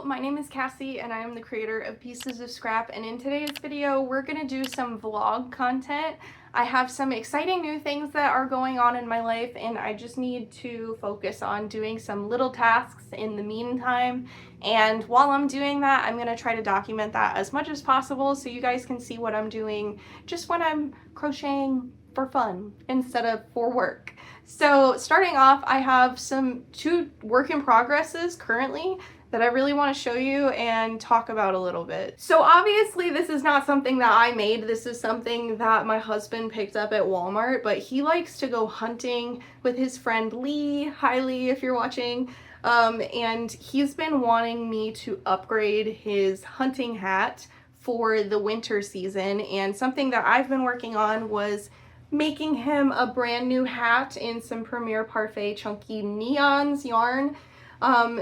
my name is Cassie and I am the creator of Pieces of Scrap, and in today's video we're going to do some vlog content. I have some exciting new things that are going on in my life and I just need to focus on doing some little tasks in the meantime, and while I'm doing that I'm going to try to document that as much as possible so you guys can see what I'm doing just when I'm crocheting for fun instead of for work. So starting off, I have two work in progresses currently that I really want to show you and talk about a little bit. So obviously this is not something that I made. This is something that my husband picked up at Walmart, but he likes to go hunting with his friend Lee. Hi Lee, if you're watching. And he's been wanting me to upgrade his hunting hat for the winter season, and something that I've been working on was making him a brand new hat in some Premier Parfait Chunky Neons yarn.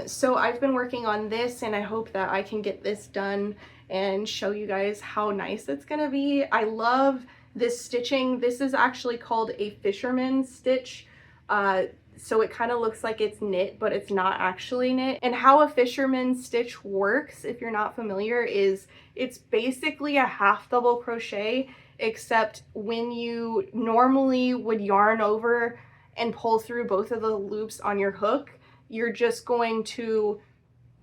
So I've been working on this and I hope that I can get this done and show you guys how nice it's gonna be. I love this stitching. This is actually called a fisherman's stitch. So it kind of looks like it's knit, but it's not actually knit. And how a fisherman's stitch works, if you're not familiar, is it's basically a half double crochet, except when you normally would yarn over and pull through both of the loops on your hook, you're just going to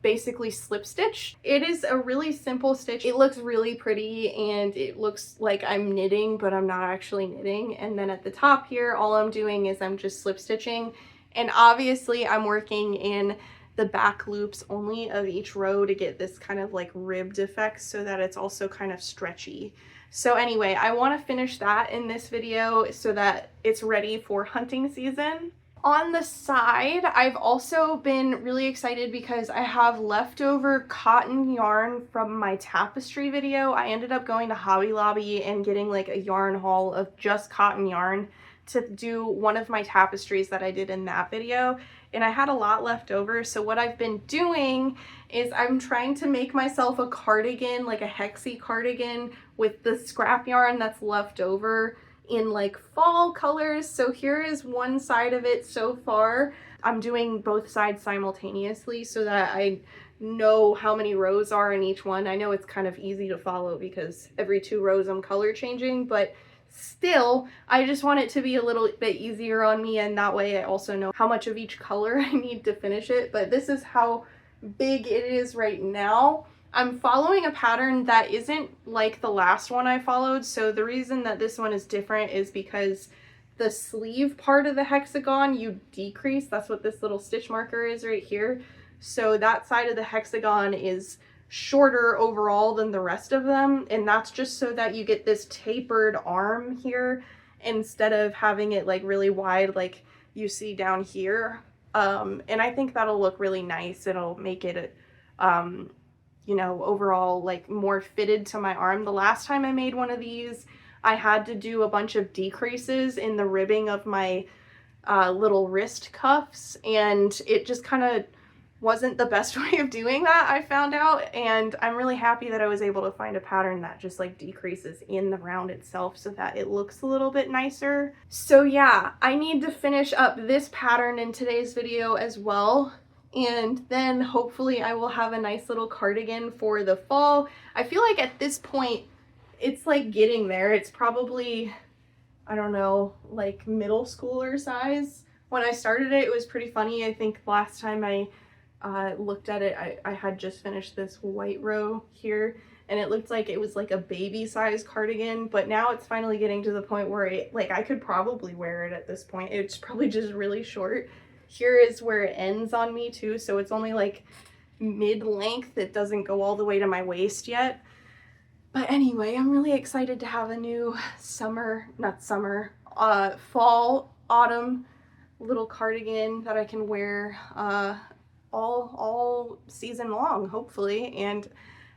basically slip stitch. It is a really simple stitch. It looks really pretty and it looks like I'm knitting, but I'm not actually knitting. And then at the top here, all I'm doing is I'm just slip stitching. And obviously I'm working in the back loops only of each row to get this kind of like ribbed effect so that it's also kind of stretchy. So anyway, I want to finish that in this video so that it's ready for hunting season. On the side, I've also been really excited because I have leftover cotton yarn from my tapestry video. I ended up going to Hobby Lobby and getting like a yarn haul of just cotton yarn to do one of my tapestries that I did in that video, and I had a lot left over. So what I've been doing is I'm trying to make myself a cardigan, like a Hexi cardigan with the scrap yarn that's left over in like fall colors. So here is one side of it so far. I'm doing both sides simultaneously so that I know how many rows are in each one. I know it's kind of easy to follow because every 2 rows I'm color changing, but still, I just want it to be a little bit easier on me, and that way I also know how much of each color I need to finish it. But this is how big it is right now. I'm following a pattern that isn't like the last one I followed, so the reason that this one is different is because the sleeve part of the hexagon you decrease. That's what this little stitch marker is right here. So that side of the hexagon is shorter overall than the rest of them, and that's just so that you get this tapered arm here instead of having it like really wide like you see down here. And I think that'll look really nice. It'll make it you know, overall like more fitted to my arm. The last time I made one of these, I had to do a bunch of decreases in the ribbing of my little wrist cuffs, and it just kind of wasn't the best way of doing that, I found out, and I'm really happy that I was able to find a pattern that just like decreases in the round itself so that it looks a little bit nicer. So yeah, I need to finish up this pattern in today's video as well, and then hopefully I will have a nice little cardigan for the fall. I feel like at this point it's like getting there. It's probably, I don't know, like middle schooler size. When I started it, it was pretty funny. I think last time I looked at it, I had just finished this white row here and it looked like it was like a baby size cardigan, but now it's finally getting to the point where it, like, I could probably wear it at this point. It's probably just really short. Here is where it ends on me too, so it's only like mid-length. It doesn't go all the way to my waist yet. But anyway, I'm really excited to have a new fall, autumn little cardigan that I can wear all season long, hopefully. And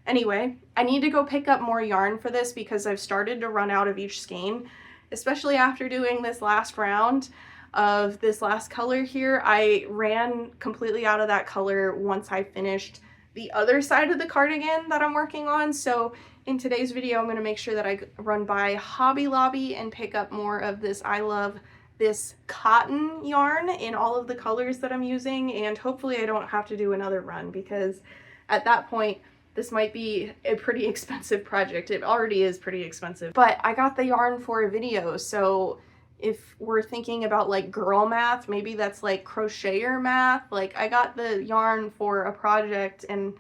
anyway, I need to go pick up more yarn for this because I've started to run out of each skein, especially after doing this last round of this last color here. I ran completely out of that color once I finished the other side of the cardigan that I'm working on. So in today's video, I'm going to make sure that I run by Hobby Lobby and pick up more of this I Love This cotton yarn in all of the colors that I'm using, and hopefully I don't have to do another run because at that point, this might be a pretty expensive project. It already is pretty expensive. But I got the yarn for a video, so if we're thinking about like girl math, maybe that's like crocheter math. Like I got the yarn for a project and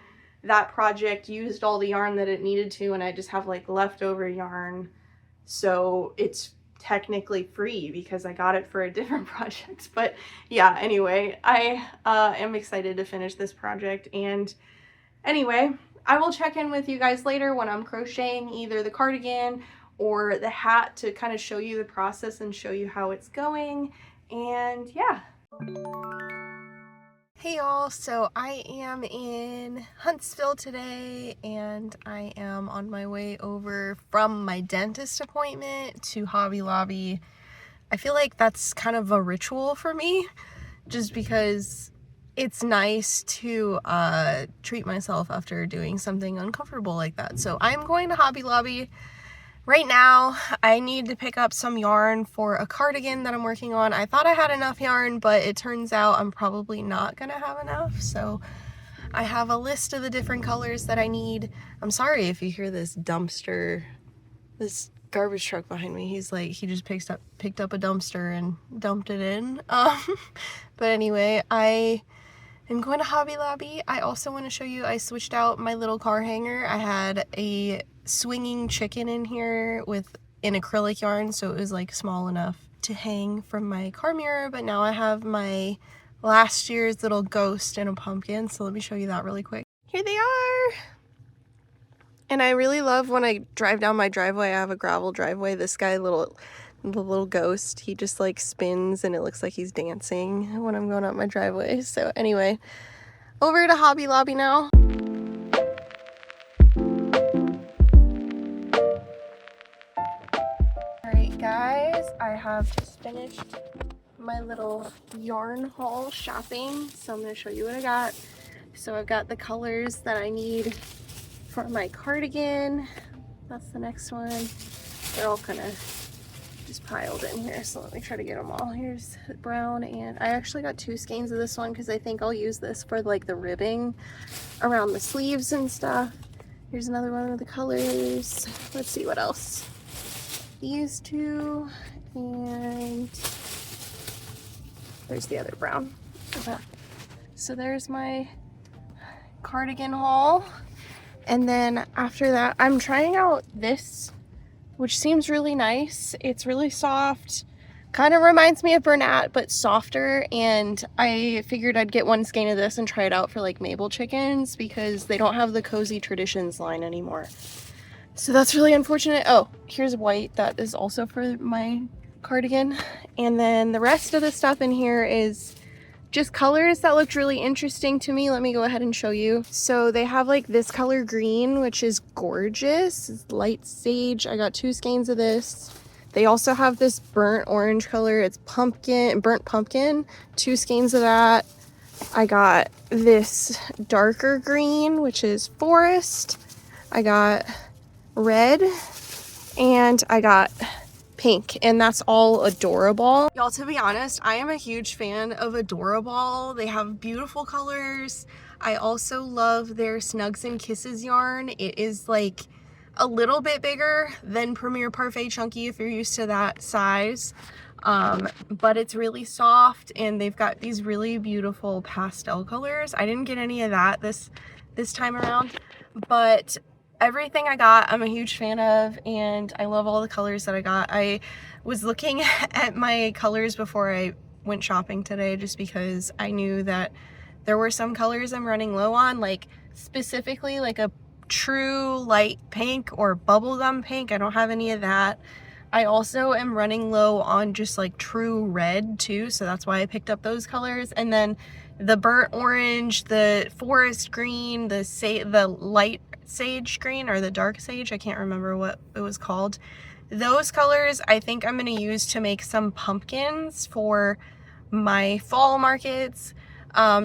that project used all the yarn that it needed to, and I just have like leftover yarn. So it's technically free because I got it for a different project. But yeah, anyway, I am excited to finish this project. And anyway, I will check in with you guys later when I'm crocheting either the cardigan or the hat to kind of show you the process and show you how it's going. And yeah. Hey y'all, so I am in Huntsville today and I am on my way over from my dentist appointment to Hobby Lobby. I feel like that's kind of a ritual for me just because it's nice to treat myself after doing something uncomfortable like that. So I'm going to Hobby Lobby right now. I need to pick up some yarn for a cardigan that I'm working on. I thought I had enough yarn, but it turns out I'm probably not gonna have enough. So I have a list of the different colors that I need. I'm sorry if you hear this dumpster, this garbage truck behind me. He's like, he just picked up a dumpster and dumped it in. But anyway, I'm going to Hobby Lobby. I also want to show you, I switched out my little car hanger. I had a swinging chicken in here with an acrylic yarn, so it was like small enough to hang from my car mirror, but now I have my last year's little ghost and a pumpkin, so let me show you that really quick. Here they are! And I really love when I drive down my driveway. I have a gravel driveway. This guy, the little ghost, he just like spins and it looks like he's dancing when I'm going up my driveway. So anyway, over to Hobby Lobby now. Alright guys, I have just finished my little yarn haul shopping, so I'm going to show you what I got. So I've got the colors that I need for my cardigan. That's the next one. They're all kind of just piled in here, so let me try to get them all. Here's brown, and I actually got 2 skeins of this one because I think I'll use this for like the ribbing around the sleeves and stuff. Here's another one of the colors. Let's see what else. These 2, and there's the other brown. Okay. So there's my cardigan haul. And then after that, I'm trying out this, which seems really nice. It's really soft, kind of reminds me of Bernat, but softer. And I figured I'd get 1 skein of this and try it out for like Mabel chickens because they don't have the Cozy Traditions line anymore. So that's really unfortunate. Oh, here's white. That is also for my cardigan. And then the rest of the stuff in here is just colors that looked really interesting to me. Let me go ahead and show you. So they have like this color green, which is gorgeous. It's light sage. I got 2 skeins of this. They also have this burnt orange color. It's pumpkin, burnt pumpkin. 2 skeins of that. I got this darker green, which is forest. I got red, and I got pink, and that's all Adorable. Y'all, to be honest, I am a huge fan of Adorable. They have beautiful colors. I also love their Snugs and Kisses yarn. It is like a little bit bigger than Premier Parfait Chunky if you're used to that size, but it's really soft, and they've got these really beautiful pastel colors. I didn't get any of that this time around, but everything I got I'm a huge fan of, and I love all the colors that I got. I was looking at my colors before I went shopping today just because I knew that there were some colors I'm running low on, like specifically like a true light pink or bubblegum pink. I don't have any of that. I also am running low on just like true red too, so that's why I picked up those colors. And then the burnt orange, the forest green, the light sage green, or the dark sage, I can't remember what it was called. Those colors I think I'm going to use to make some pumpkins for my fall markets,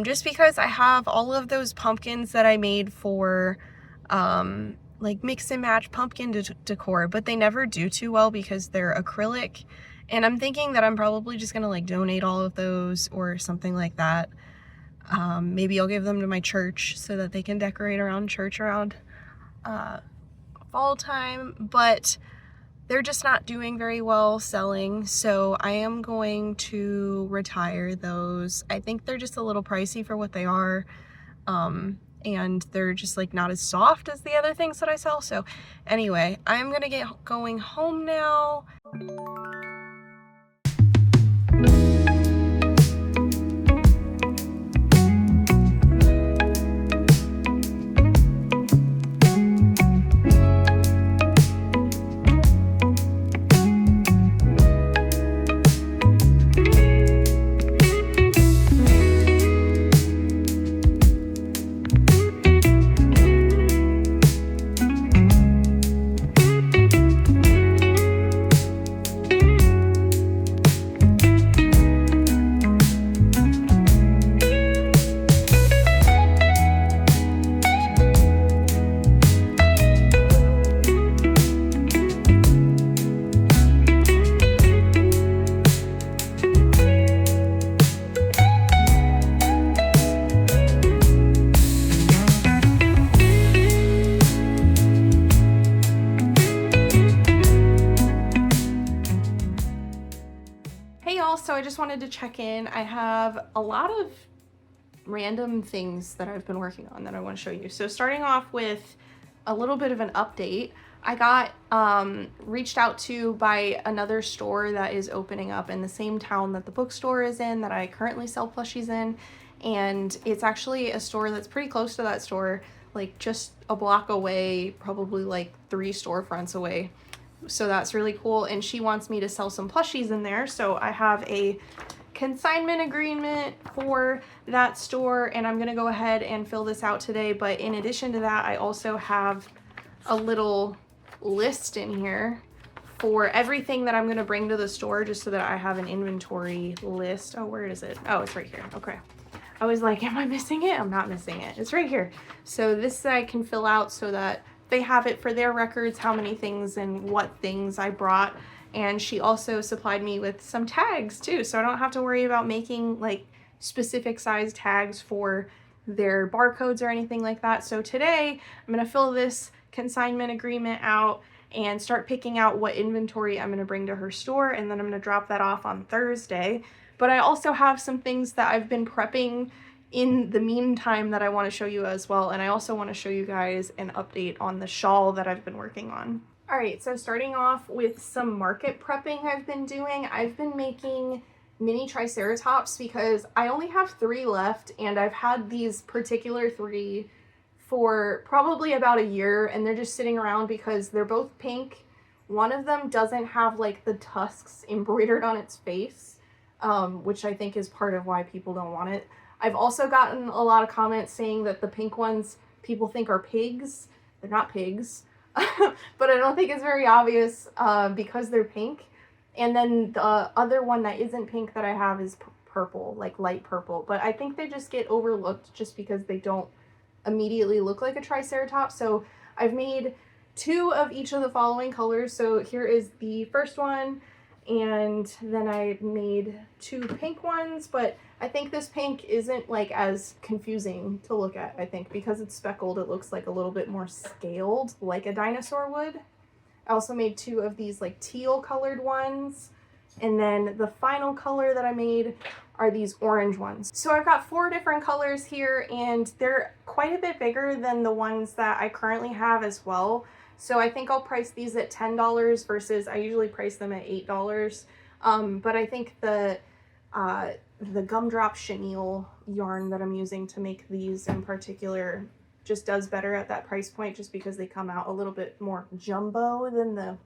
just because I have all of those pumpkins that I made for like mix and match pumpkin decor, but they never do too well because they're acrylic, and I'm thinking that I'm probably just gonna like donate all of those or something like that. Maybe I'll give them to my church so that they can decorate around church around fall time, but they're just not doing very well selling, so I am going to retire those. I think they're just a little pricey for what they are, and they're just like not as soft as the other things that I sell. So anyway, I'm gonna get going home now. So I just wanted to check in. I have a lot of random things that I've been working on that I want to show you. So starting off with a little bit of an update, I got reached out to by another store that is opening up in the same town that the bookstore is in, that I currently sell plushies in, and it's actually a store that's pretty close to that store, like just a block away, probably like 3 storefronts away. So that's really cool, and she wants me to sell some plushies in there. So I have a consignment agreement for that store, and I'm gonna go ahead and fill this out today. But in addition to that, I also have a little list in here for everything that I'm gonna bring to the store, just so that I have an inventory list. Oh, where is it? Oh, it's right here. Okay. I was like, am I missing it? I'm not missing it. It's right here. So this I can fill out so that they have it for their records, how many things and what things I brought. And she also supplied me with some tags too, so I don't have to worry about making like specific size tags for their barcodes or anything like that. So today I'm gonna fill this consignment agreement out and start picking out what inventory I'm gonna bring to her store, and then I'm gonna drop that off on Thursday. But I also have some things that I've been prepping in the meantime that I want to show you as well, and I also want to show you guys an update on the shawl that I've been working on. Alright, so starting off with some market prepping I've been doing. I've been making mini triceratops because I only have 3 left, and I've had these particular 3 for probably about a year, and they're just sitting around because they're both pink. One of them doesn't have like the tusks embroidered on its face, which I think is part of why people don't want it. I've also gotten a lot of comments saying that the pink ones people think are pigs. They're not pigs, but I don't think it's very obvious because they're pink. And then the other one that isn't pink that I have is purple, like light purple. But I think they just get overlooked just because they don't immediately look like a triceratops. So I've made 2 of each of the following colors. So here is the first one, and then I made 2 pink ones, but I think this pink isn't like as confusing to look at. I think because it's speckled, it looks like a little bit more scaled, like a dinosaur would. I also made 2 of these like teal colored ones, and then the final color that I made are these orange ones. So I've got 4 different colors here, and they're quite a bit bigger than the ones that I currently have as well. So I think I'll price these at $10 versus I usually price them at $8. But I think the gumdrop chenille yarn that I'm using to make these in particular just does better at that price point, just because they come out a little bit more jumbo than the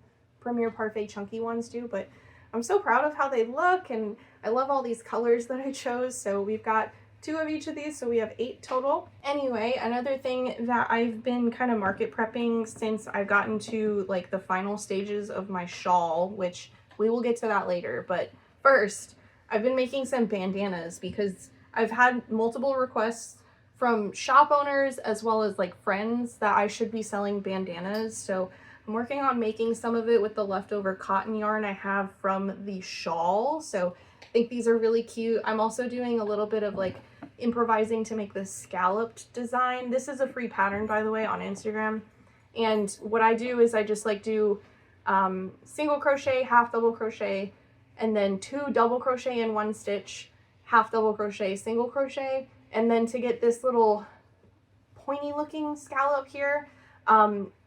Premier Parfait chunky ones do. But I'm so proud of how they look, and I love all these colors that I chose. So we've got 2 of each of these, so we have 8 total. Anyway, another thing that I've been kind of market prepping since I've gotten to like the final stages of my shawl, which we will get to that later, but first I've been making some bandanas because I've had multiple requests from shop owners as well as like friends that I should be selling bandanas. So I'm working on making some of it with the leftover cotton yarn I have from the shawl. So I think these are really cute. I'm also doing a little bit of like improvising to make this scalloped design. This is a free pattern, by the way, on Instagram. And what I do is I just like do single crochet, half double crochet, and then 2 double crochet in 1 stitch, half double crochet, single crochet. And then to get this little pointy looking scallop here,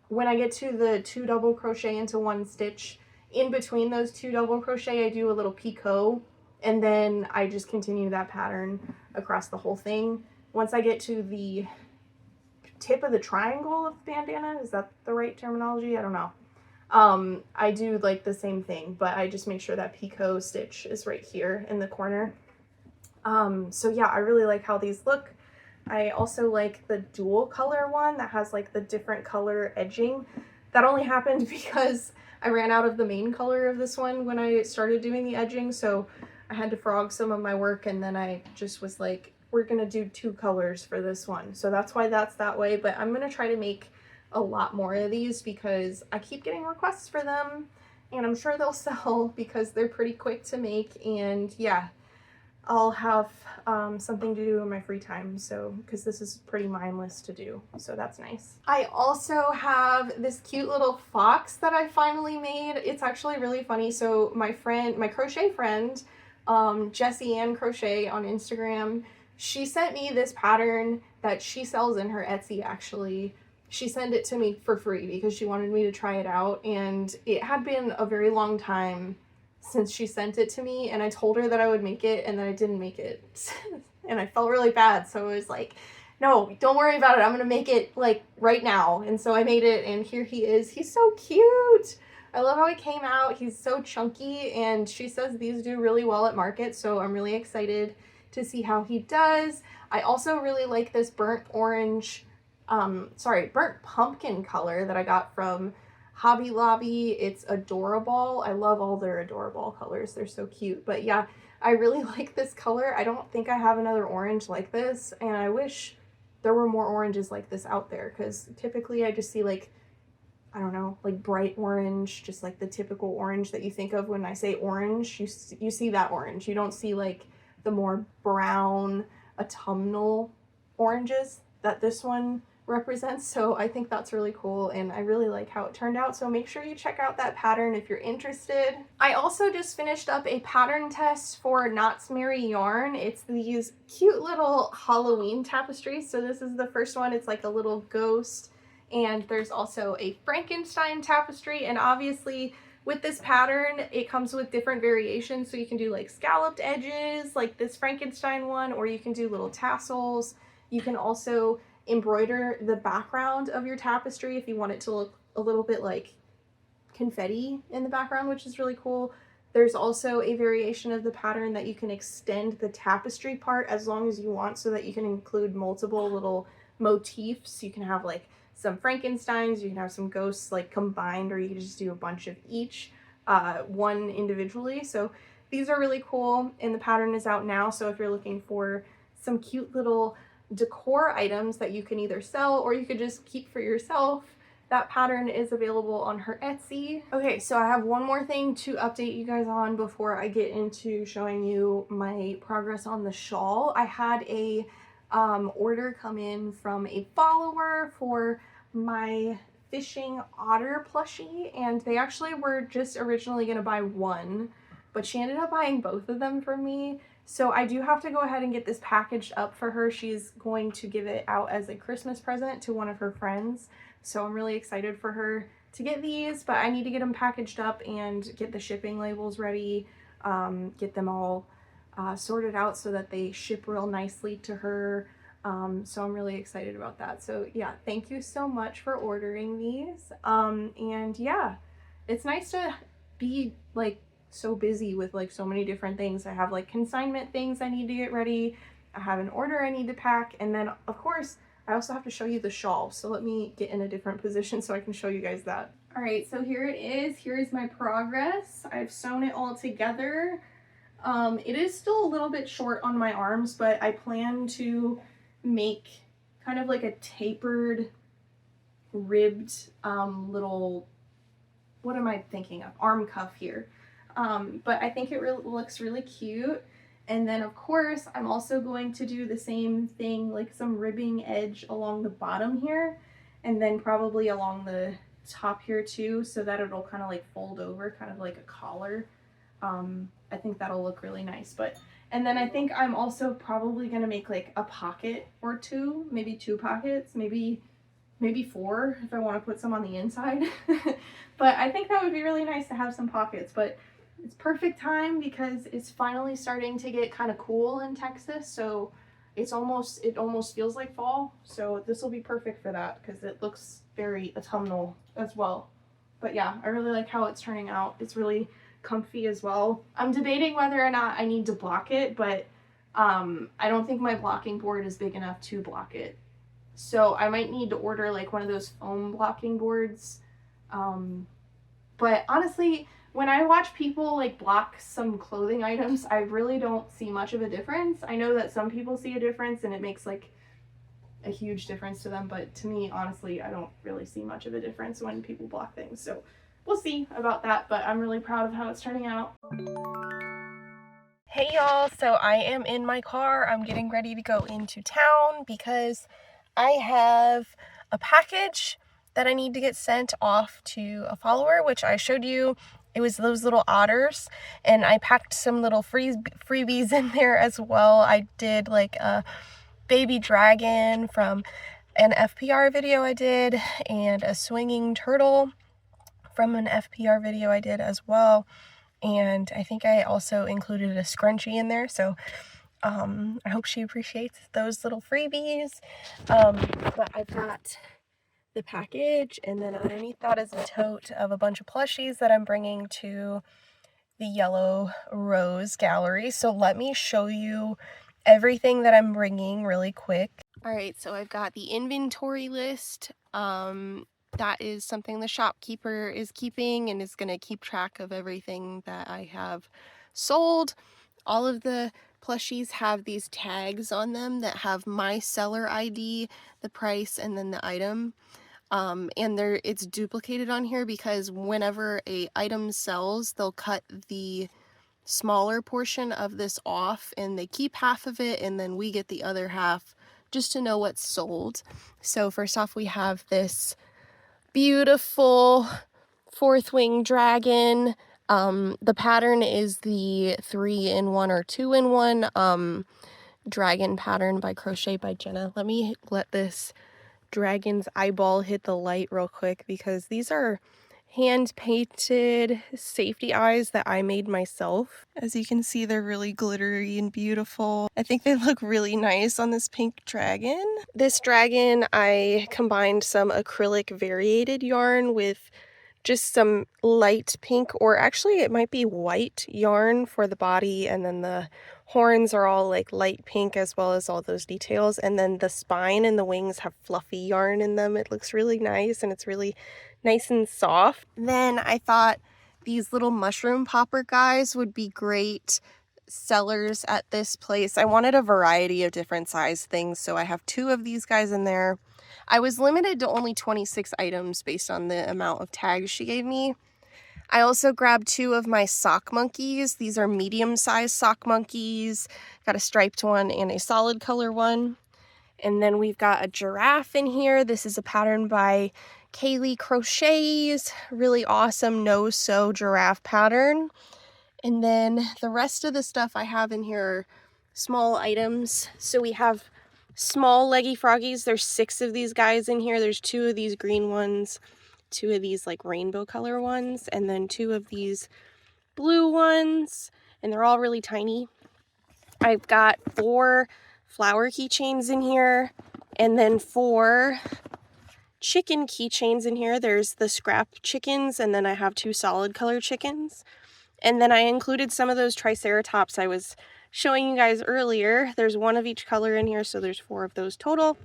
when I get to the 2 double crochet into 1 stitch, in between those 2 double crochet I do a little picot, and then I just continue that pattern across the whole thing. Once I get to the tip of the triangle of bandana, is that the right terminology? I don't know. I do like the same thing, but I just make sure that picot stitch is right here in the corner. So yeah, I really like how these look. I also like the dual color one that has like the different color edging. That only happened because I ran out of the main color of this one when I started doing the edging, so I had to frog some of my work, and then I just was like, we're gonna do 2 colors for this one. So that's why that's that way, but I'm gonna try to make a lot more of these because I keep getting requests for them, and I'm sure they'll sell because they're pretty quick to make. And yeah, I'll have something to do in my free time, so because this is pretty mindless to do, so that's nice. I also have this cute little fox that I finally made. It's actually really funny. So my crochet friend, Jessie Ann Crochet on Instagram, she sent me this pattern that she sells in her Etsy. Actually, she sent it to me for free because she wanted me to try it out, and it had been a very long time since she sent it to me, and I told her that I would make it, and then I didn't make it. And I felt really bad, so I was like, no, don't worry about it, I'm gonna make it like right now. And so I made it, and here he is. He's so cute. I love how he came out. He's so chunky, and she says these do really well at market, so I'm really excited to see how he does. I also really like this burnt pumpkin color that I got from Hobby Lobby. It's Adorable. I love all their Adorable colors. They're so cute. But yeah, I really like this color. I don't think I have another orange like this, and I wish there were more oranges like this out there, because typically I just see like, I don't know, like bright orange, just like the typical orange that you think of when I say orange. You see that orange. You don't see like the more brown autumnal oranges that this one represents. So I think that's really cool, and I really like how it turned out. So make sure you check out that pattern if you're interested. I also just finished up a pattern test for Knots Merry Yarn. It's these cute little Halloween tapestries. So this is the first one. It's like a little ghost, and there's also a Frankenstein tapestry, and obviously with this pattern it comes with different variations. So you can do like scalloped edges like this Frankenstein one, or you can do little tassels. You can also embroider the background of your tapestry if you want it to look a little bit like confetti in the background, which is really cool. There's also a variation of the pattern that you can extend the tapestry part as long as you want, so that you can include multiple little motifs. You can have like some Frankensteins, you can have some ghosts like combined, or you can just do a bunch of each, one individually. So these are really cool, and the pattern is out now. So if you're looking for some cute little decor items that you can either sell or you could just keep for yourself, that pattern is available on her Etsy. Okay, so I have one more thing to update you guys on before I get into showing you my progress on the shawl. I had a order come in from a follower for my fishing otter plushie, and they actually were just originally gonna buy one, but she ended up buying both of them for me. So I do have to go ahead and get this packaged up for her. She's going to give it out as a Christmas present to one of her friends. So I'm really excited for her to get these, but I need to get them packaged up and get the shipping labels ready, get them all sorted out so that they ship real nicely to her. So I'm really excited about that. So yeah, thank you so much for ordering these. And yeah, it's nice to be like so busy with like so many different things. I have like consignment things I need to get ready. I have an order I need to pack. And then of course, I also have to show you the shawl. So let me get in a different position so I can show you guys that. All right, so here it is. Here is my progress. I've sewn it all together. It is still a little bit short on my arms, but I plan to make kind of like a tapered, ribbed little, what am I thinking of? Arm cuff here. But I think it looks really cute. And then of course, I'm also going to do the same thing, like some ribbing edge along the bottom here, and then probably along the top here too, so that it'll kind of like fold over, kind of like a collar. I think that'll look really nice. And then I think I'm also probably gonna make like a pocket or two, maybe 2 pockets, maybe 4 if I want to put some on the inside. But I think that would be really nice to have some pockets. But it's perfect time because it's finally starting to get kind of cool in Texas, so it almost feels like fall. So this will be perfect for that because it looks very autumnal as well. But yeah, I really like how it's turning out. It's really comfy as well. I'm debating whether or not I need to block it, but I don't think my blocking board is big enough to block it. So I might need to order like one of those foam blocking boards. But honestly, when I watch people like block some clothing items, I really don't see much of a difference. I know that some people see a difference and it makes like a huge difference to them, but to me, honestly, I don't really see much of a difference when people block things. So we'll see about that, but I'm really proud of how it's turning out. Hey y'all, so I am in my car. I'm getting ready to go into town because I have a package that I need to get sent off to a follower, which I showed you. It was those little otters, and I packed some little freebies in there as well. I did like a baby dragon from an FPR video I did, and a swinging turtle from an FPR video I did as well. And I think I also included a scrunchie in there, so I hope she appreciates those little freebies. But I've got the package, and then underneath that is a tote of a bunch of plushies that I'm bringing to the Yellow Rose Gallery. So let me show you everything that I'm bringing really quick. Alright, so I've got the inventory list. That is something the shopkeeper is keeping and is going to keep track of everything that I have sold. All of the plushies have these tags on them that have my seller ID, the price, and then the item. And it's duplicated on here because whenever a item sells, they'll cut the smaller portion of this off and they keep half of it and then we get the other half just to know what's sold. So first off, we have this beautiful 4th wing dragon. The pattern is the 3-in-1 or 2-in-1 dragon pattern by Crochet by Jenna. Let me let this dragon's eyeball hit the light real quick because these are hand painted safety eyes that I made myself. As you can see, they're really glittery and beautiful. I think they look really nice on this pink dragon. This dragon, I combined some acrylic variated yarn with just some light pink, or actually it might be white yarn for the body, and then the horns are all like light pink as well as all those details, and then the spine and the wings have fluffy yarn in them. It looks really nice and it's really nice and soft. Then I thought these little mushroom popper guys would be great sellers at this place. I wanted a variety of different size things, so I have 2 of these guys in there. I was limited to only 26 items based on the amount of tags she gave me. I also grabbed 2 of my sock monkeys. These are medium-sized sock monkeys. Got a striped one and a solid color one. And then we've got a giraffe in here. This is a pattern by Kaylee Crochets. Really awesome no-sew giraffe pattern. And then the rest of the stuff I have in here are small items. So we have small leggy froggies. There's 6 of these guys in here. There's 2 of these green ones, 2 of these like rainbow color ones, and then 2 of these blue ones, and they're all really tiny. I've got 4 flower keychains in here, and then 4 chicken keychains in here. There's the scrap chickens, and then I have 2 solid color chickens. And then I included some of those triceratops I was showing you guys earlier. There's 1 of each color in here, so there's 4 of those total.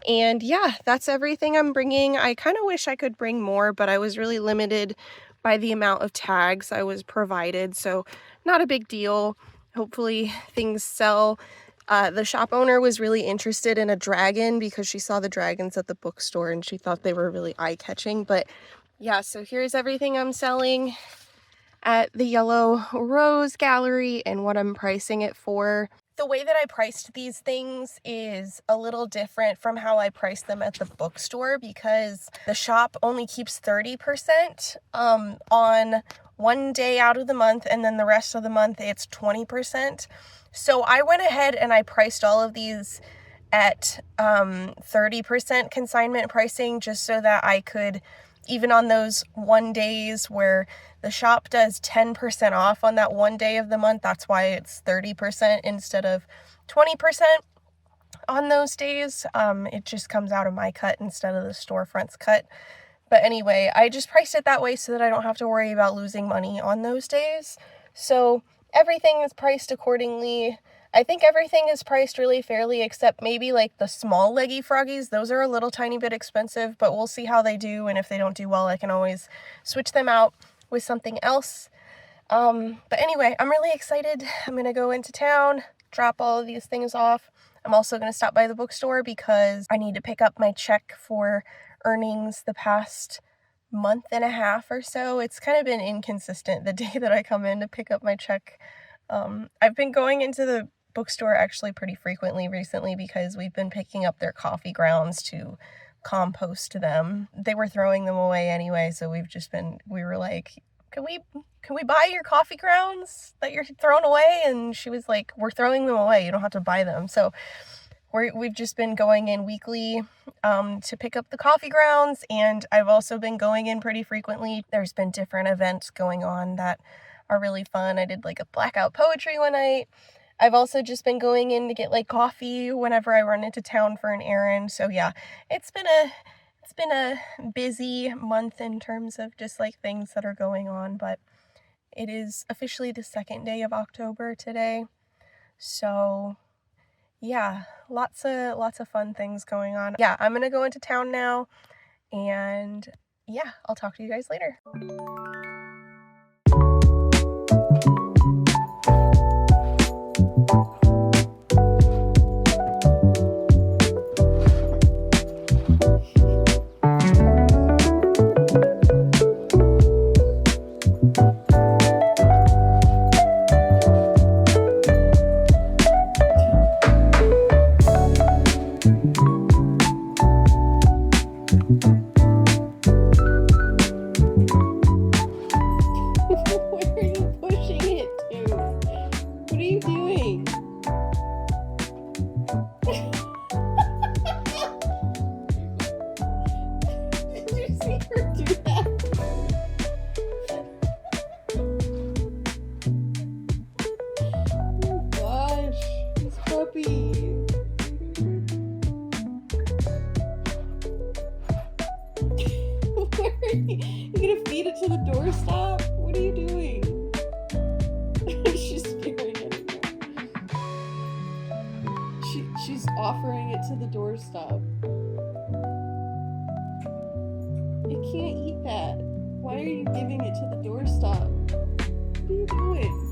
And yeah, that's everything I'm bringing. I kind of wish I could bring more, but I was really limited by the amount of tags I was provided, so not a big deal. Hopefully things sell. The shop owner was really interested in a dragon because she saw the dragons at the bookstore and she thought they were really eye-catching. But yeah, so here's everything I'm selling. at the Yellow Rose Gallery and what I'm pricing it for. The way that I priced these things is a little different from how I priced them at the bookstore, because the shop only keeps 30% on one day out of the month, and then the rest of the month it's 20%. So I went ahead and I priced all of these at 30% consignment pricing, just so that I could, even on those one days where the shop does 10% off on that one day of the month, that's why it's 30% instead of 20% on those days. It just comes out of my cut instead of the storefront's cut. But anyway, I just priced it that way so that I don't have to worry about losing money on those days. So everything is priced accordingly. I think everything is priced really fairly, except maybe like the small leggy froggies. Those are a little tiny bit expensive, but we'll see how they do, and if they don't do well, I can always switch them out with something else. But anyway, I'm really excited. I'm gonna go into town, drop all of these things off. I'm also gonna stop by the bookstore because I need to pick up my check for earnings the past month and a half or so. It's kind of been inconsistent the day that I come in to pick up my check. I've been going into the bookstore actually pretty frequently recently because we've been picking up their coffee grounds to compost them. They were throwing them away anyway, so we were like, can we buy your coffee grounds that you're throwing away? And she was like, we're throwing them away, you don't have to buy them. So we've just been going in weekly to pick up the coffee grounds, and I've also been going in pretty frequently. There's been different events going on that are really fun. I did like a blackout poetry one night. I've also just been going in to get like coffee whenever I run into town for an errand. So yeah, it's been a busy month in terms of just like things that are going on, but it is officially the second day of October today. So yeah, lots of fun things going on. Yeah, I'm gonna go into town now, and yeah, I'll talk to you guys later. To the doorstop? What are you doing? She's staring at it now. She's offering it to the doorstop. You can't eat that. Why are you giving it to the doorstop? What are you doing?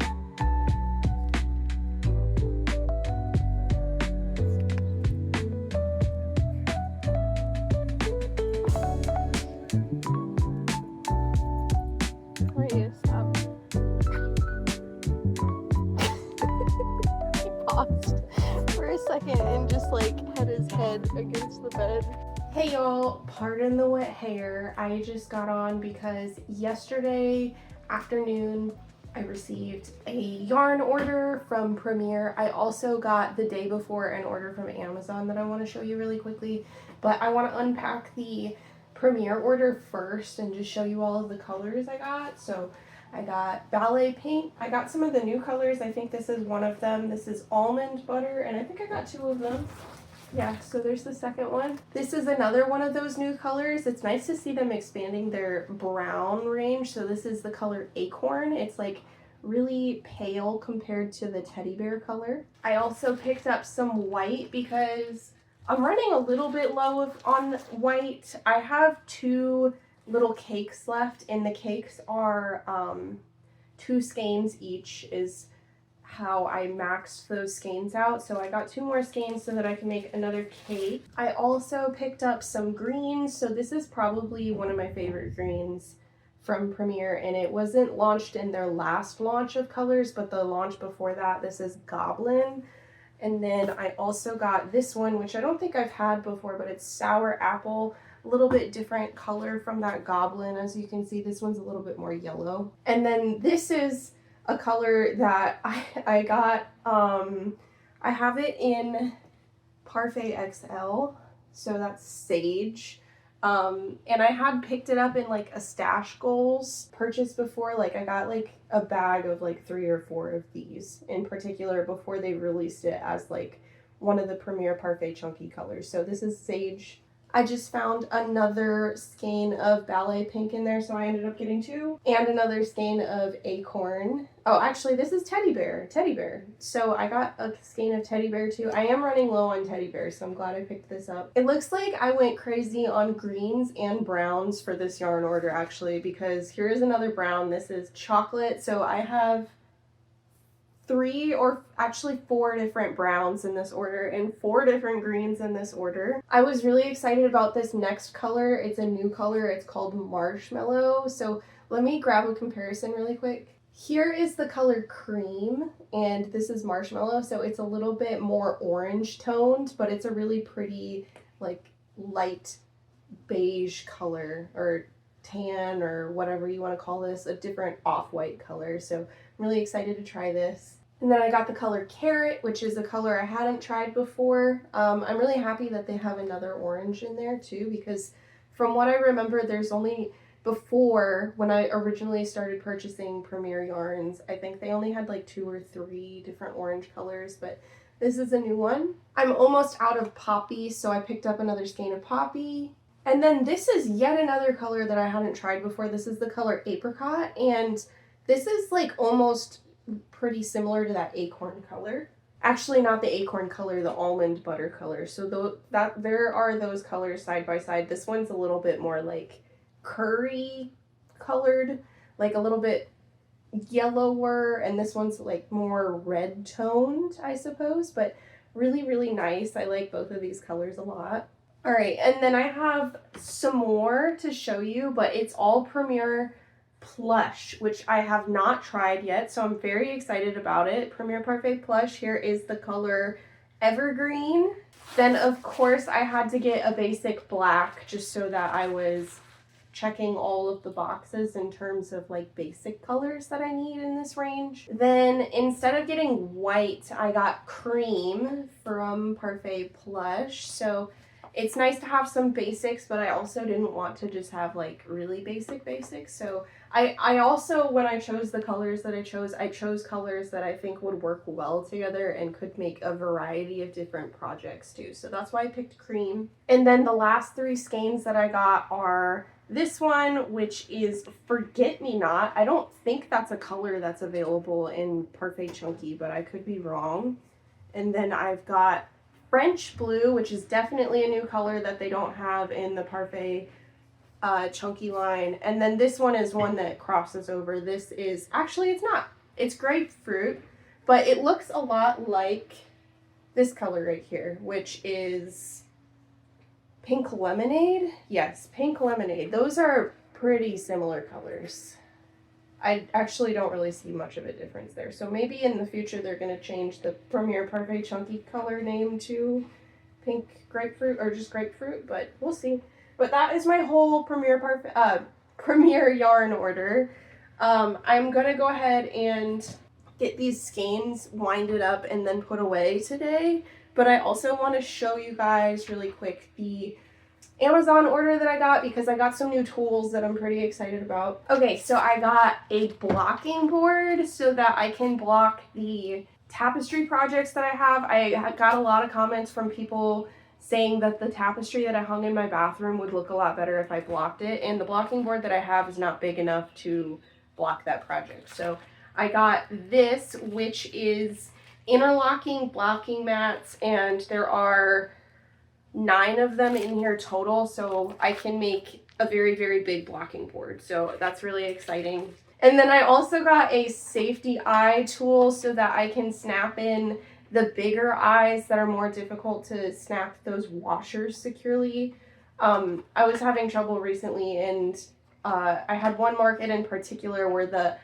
And just like had his head against the bed. Hey y'all, pardon the wet hair. I just got on because yesterday afternoon I received a yarn order from Premier. I also got the day before an order from Amazon that I want to show you really quickly, but I want to unpack the Premier order first and just show you all of the colors I got. So I got ballet paint. I got some of the new colors. I think this is one of them. This is almond butter, and I think I got two of them. Yeah, so there's the second one. This is another one of those new colors. It's nice to see them expanding their brown range. So this is the color Acorn. It's like really pale compared to the teddy bear color. I also picked up some white because I'm running a little bit low on white. I have two little cakes left, and the cakes are 2 skeins each is how I maxed those skeins out. So I got 2 more skeins so that I can make another cake. I also picked up some greens. So this is probably one of my favorite greens from Premier, and it wasn't launched in their last launch of colors, but the launch before that. This is Goblin. And then I also got this one, which I don't think I've had before, but it's Sour Apple. A little bit different color from that Goblin. As you can see, this one's a little bit more yellow. And then this is a color that I got. I have it in Parfait XL, so that's Sage. And I had picked it up in like a Stash Goals purchase before. Like I got like a bag of like 3 or 4 of these in particular before they released it as like one of the Premier Parfait chunky colors. So this is Sage. I just found another skein of Ballet Pink in there, so I ended up getting 2. And another skein of Acorn. Oh, actually, this is Teddy Bear. So I got a skein of Teddy Bear too. I am running low on Teddy Bear, so I'm glad I picked this up. It looks like I went crazy on greens and browns for this yarn order, actually, because here is another brown. This is chocolate, so I have 3 or actually 4 different browns in this order and 4 different greens in this order. I was really excited about this next color. It's a new color. It's called Marshmallow. So let me grab a comparison really quick. Here is the color Cream, and this is Marshmallow. So it's a little bit more orange toned, but it's a really pretty like light beige color or tan or whatever you want to call this, a different off-white color. So I'm really excited to try this. And then I got the color Carrot, which is a color I hadn't tried before. I'm really happy that they have another orange in there too, because from what I remember, there's only, before, when I originally started purchasing Premier yarns, I think they only had like 2 or 3 different orange colors, but this is a new one. I'm almost out of Poppy, so I picked up another skein of Poppy. And then this is yet another color that I hadn't tried before. This is the color Apricot, and this is like almost pretty similar to that Acorn color. Actually, not the Acorn color, the Almond Butter color. So there are those colors side by side. This one's a little bit more like curry colored, like a little bit yellower, and this one's like more red toned, I suppose, but really, really nice. I like both of these colors a lot. All right, and then I have some more to show you, but it's all Premier Plush, which I have not tried yet, so I'm very excited about it. Premier Parfait Plush. Here is the color Evergreen. Then, of course, I had to get a basic black just so that I was checking all of the boxes in terms of like basic colors that I need in this range. Then instead of getting white, I got cream from Parfait Plush. So it's nice to have some basics, but I also didn't want to just have like really basics. So I also, when I chose the colors that I chose colors that I think would work well together and could make a variety of different projects too. So that's why I picked cream. And then the last 3 skeins that I got are this one, which is Forget Me Not. I don't think that's a color that's available in Parfait Chunky, but I could be wrong. And then I've got French Blue, which is definitely a new color that they don't have in the Parfait Chunky line. And then this one is one that crosses over. This is, actually it's not, it's Grapefruit, but it looks a lot like this color right here, which is Pink Lemonade. Yes, Pink Lemonade. Those are pretty similar colors. I actually don't really see much of a difference there. So maybe in the future they're going to change the Premier Parfait Chunky color name to Pink Grapefruit or just Grapefruit, but we'll see. But that is my whole Premier yarn order. I'm going to go ahead and get these skeins winded up and then put away today. But I also want to show you guys really quick the Amazon order that I got, because I got some new tools that I'm pretty excited about. Okay, so I got a blocking board so that I can block the tapestry projects that I have. I got a lot of comments from people saying that the tapestry that I hung in my bathroom would look a lot better if I blocked it, and the blocking board that I have is not big enough to block that project. So I got this, which is interlocking blocking mats, and there are 9 of them in here total, so I can make a very, very big blocking board. So that's really exciting. And then I also got a safety eye tool so that I can snap in the bigger eyes that are more difficult to snap those washers securely. I was having trouble recently, and I had one market in particular where the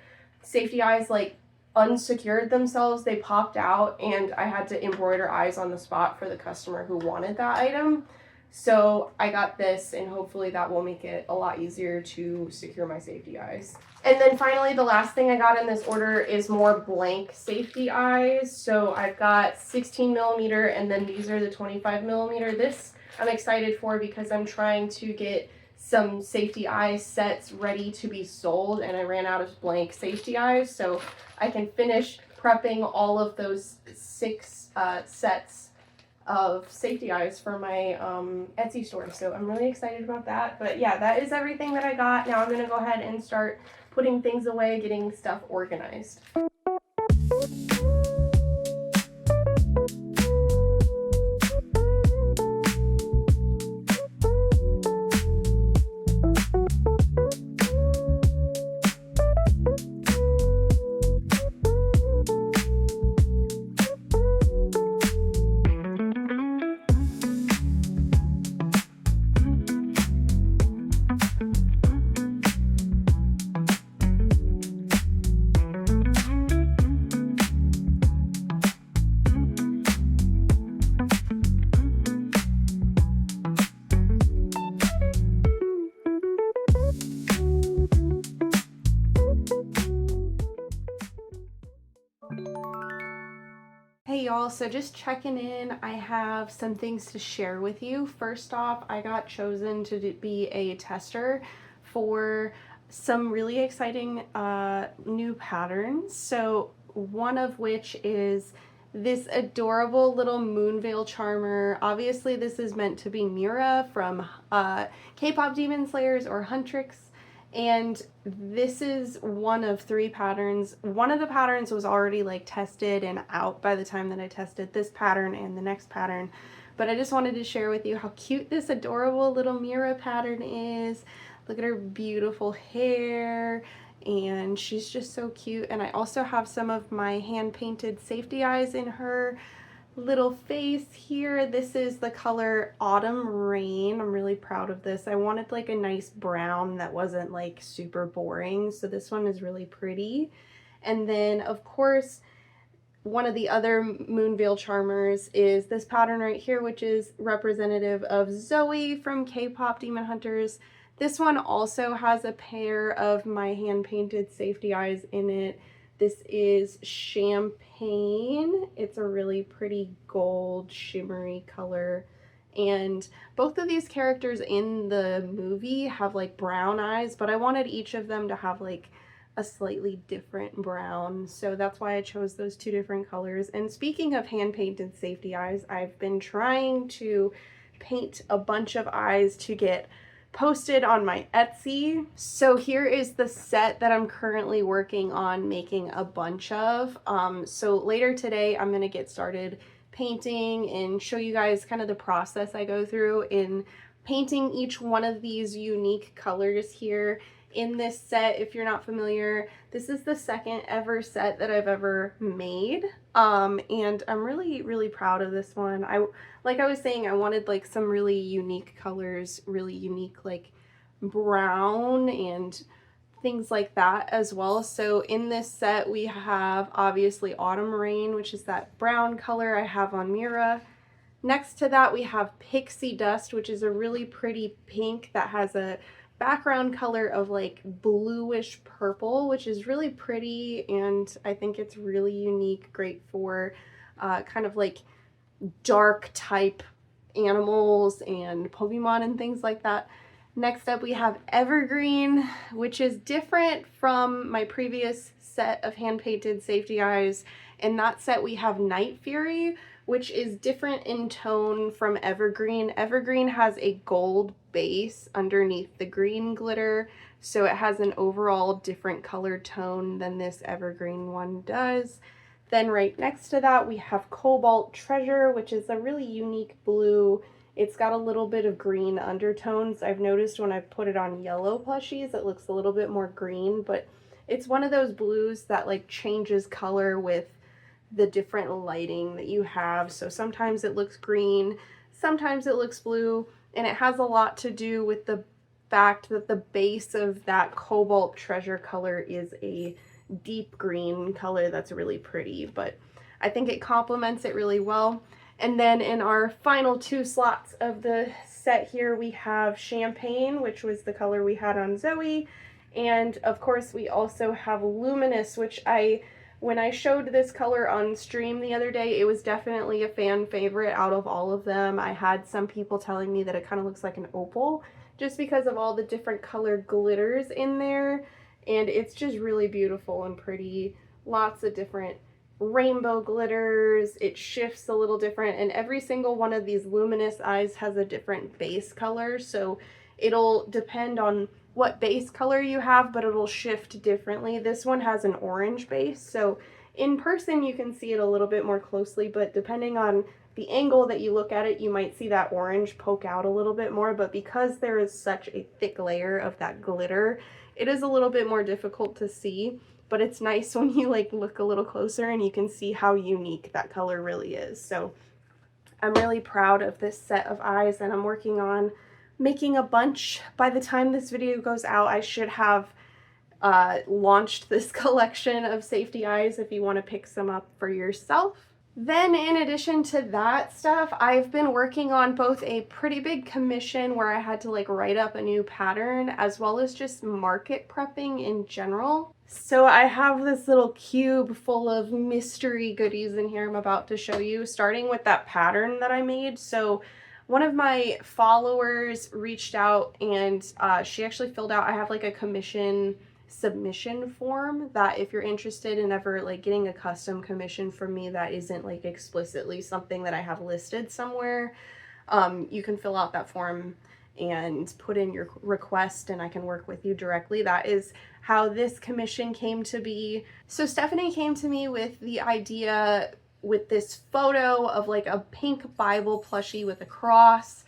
safety eyes like unsecured themselves, they popped out, and I had to embroider eyes on the spot for the customer who wanted that item. So I got this, and hopefully that will make it a lot easier to secure my safety eyes. And then finally, the last thing I got in this order is more blank safety eyes. So I've got 16 millimeter, and then these are the 25 millimeter. This I'm excited for because I'm trying to get some safety eye sets ready to be sold, and I ran out of blank safety eyes, so I can finish prepping all of those 6 sets of safety eyes for my Etsy store. So I'm really excited about that. But yeah, that is everything that I got. Now I'm gonna go ahead and start putting things away, getting stuff organized. Hey y'all, so just checking in, I have some things to share with you. First off, I got chosen to be a tester for some really exciting new patterns. So one of which is this adorable little Moonveil charmer. Obviously this is meant to be Mira from K-pop Demon Slayers or HUNTRIX. And this is one of 3 patterns. One of the patterns was already like tested and out by the time that I tested this pattern and the next pattern. But I just wanted to share with you how cute this adorable little Mira pattern is. Look at her beautiful hair, and she's just so cute. And I also have some of my hand painted safety eyes in her little face here. This is the color Autumn Rain. I'm really proud of this. I wanted like a nice brown that wasn't like super boring, so this one is really pretty. And then of course one of the other Moonveil charmers is this pattern right here, which is representative of Zoe from K-pop Demon Hunters. This one also has a pair of my hand painted safety eyes in it. This is Champagne. It's a really pretty gold shimmery color. And both of these characters in the movie have like brown eyes, but I wanted each of them to have like a slightly different brown. So that's why I chose those 2 different colors. And speaking of hand painted safety eyes, I've been trying to paint a bunch of eyes to get posted on my Etsy. So here is the set that I'm currently working on making a bunch of. So later today I'm gonna get started painting and show you guys kind of the process I go through in painting each one of these unique colors here in this set. If you're not familiar, this is the 2nd ever set that I've ever made, and I'm really proud of this one. Like I was saying, I wanted like some really unique colors, really unique like brown and things like that as well. So in this set we have obviously Autumn Rain, which is that brown color I have on Mira. Next to that we have Pixie Dust, which is a really pretty pink that has a background color of like bluish purple, which is really pretty, and I think it's really unique, great for kind of like dark type animals and Pokemon and things like that. Next up we have Evergreen, which is different from my previous set of hand painted safety eyes. In that set we have Night Fury, which is different in tone from Evergreen. Evergreen has a gold base underneath the green glitter, so it has an overall different color tone than this Evergreen one does. Then right next to that we have Cobalt Treasure, which is a really unique blue. It's got a little bit of green undertones. I've noticed when I put it on yellow plushies it looks a little bit more green, but it's one of those blues that like changes color with the different lighting that you have. So sometimes it looks green, sometimes it looks blue, and it has a lot to do with the fact that the base of that cobalt treasure color is a deep green color that's really pretty, but I think it complements it really well. And then in our final 2 slots of the set here, we have Champagne, which was the color we had on Zoe. And of course, we also have Luminous, which when I showed this color on stream the other day, it was definitely a fan favorite out of all of them. I had some people telling me that it kind of looks like an opal just because of all the different color glitters in there. And it's just really beautiful and pretty. Lots of different rainbow glitters. It shifts a little different, and every single one of these luminous eyes has a different base color, so it'll depend on what base color you have, but it'll shift differently. This one has an orange base, so in person you can see it a little bit more closely, but depending on the angle that you look at it, you might see that orange poke out a little bit more. But because there is such a thick layer of that glitter, it is a little bit more difficult to see. But it's nice when you like look a little closer and you can see how unique that color really is. So I'm really proud of this set of eyes, and I'm working on making a bunch. By the time this video goes out, I should have launched this collection of safety eyes if you want to pick some up for yourself. Then in addition to that stuff, I've been working on both a pretty big commission where I had to like write up a new pattern, as well as just market prepping in general. So I have this little cube full of mystery goodies in here I'm about to show you, starting with that pattern that I made. So one of my followers reached out and she actually filled out, I have like a commission submission form that if you're interested in ever like getting a custom commission from me that isn't like explicitly something that I have listed somewhere, you can fill out that form and put in your request and I can work with you directly. That is how this commission came to be. So Stephanie came to me with the idea with this photo of like a pink Bible plushie with a cross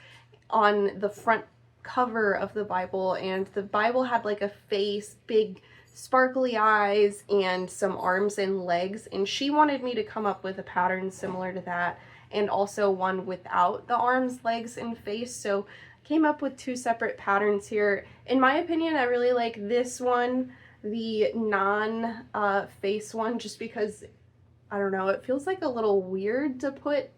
on the front cover of the Bible, and the Bible had like a face, big sparkly eyes, and some arms and legs, and she wanted me to come up with a pattern similar to that, and also one without the arms, legs, and face. So came up with 2 separate patterns here. In my opinion, I really like this one, the non-face one, just because, I don't know, it feels like a little weird to put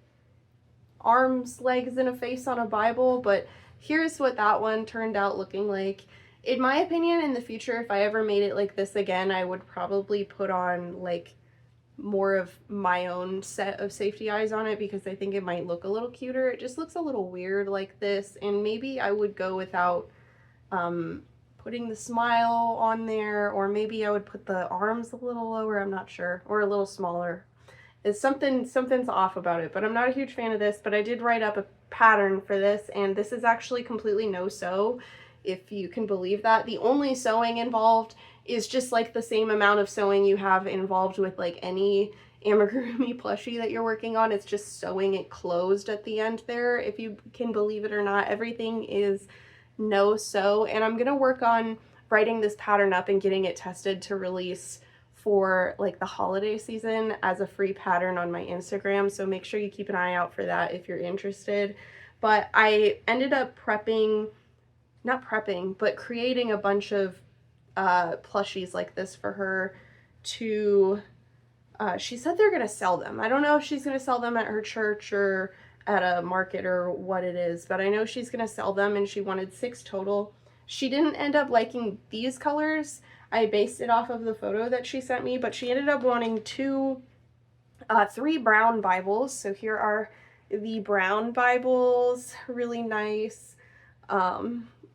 arms, legs, and a face on a Bible, but here's what that one turned out looking like. In my opinion, in the future, if I ever made it like this again, I would probably put on like more of my own set of safety eyes on it, because I think it might look a little cuter. It just looks a little weird like this, and maybe I would go without putting the smile on there, or maybe I would put the arms a little lower, I'm not sure, or a little smaller. Something's off about it, but I'm not a huge fan of this. But I did write up a pattern for this, and this is actually completely no sew, if you can believe that. The only sewing involved is just like the same amount of sewing you have involved with like any amigurumi plushie that you're working on. It's just sewing it closed at the end there, if you can believe it or not. Everything is no sew, and I'm gonna work on writing this pattern up and getting it tested to release for like the holiday season as a free pattern on my Instagram, so make sure you keep an eye out for that if you're interested. But I ended up creating a bunch of plushies like this for her to, she said they're gonna sell them. I don't know if she's gonna sell them at her church or at a market or what it is, but I know she's gonna sell them, and she wanted 6 total. She didn't end up liking these colors. I based it off of the photo that she sent me, but she ended up wanting 3 brown Bibles. So here are the brown Bibles, really nice,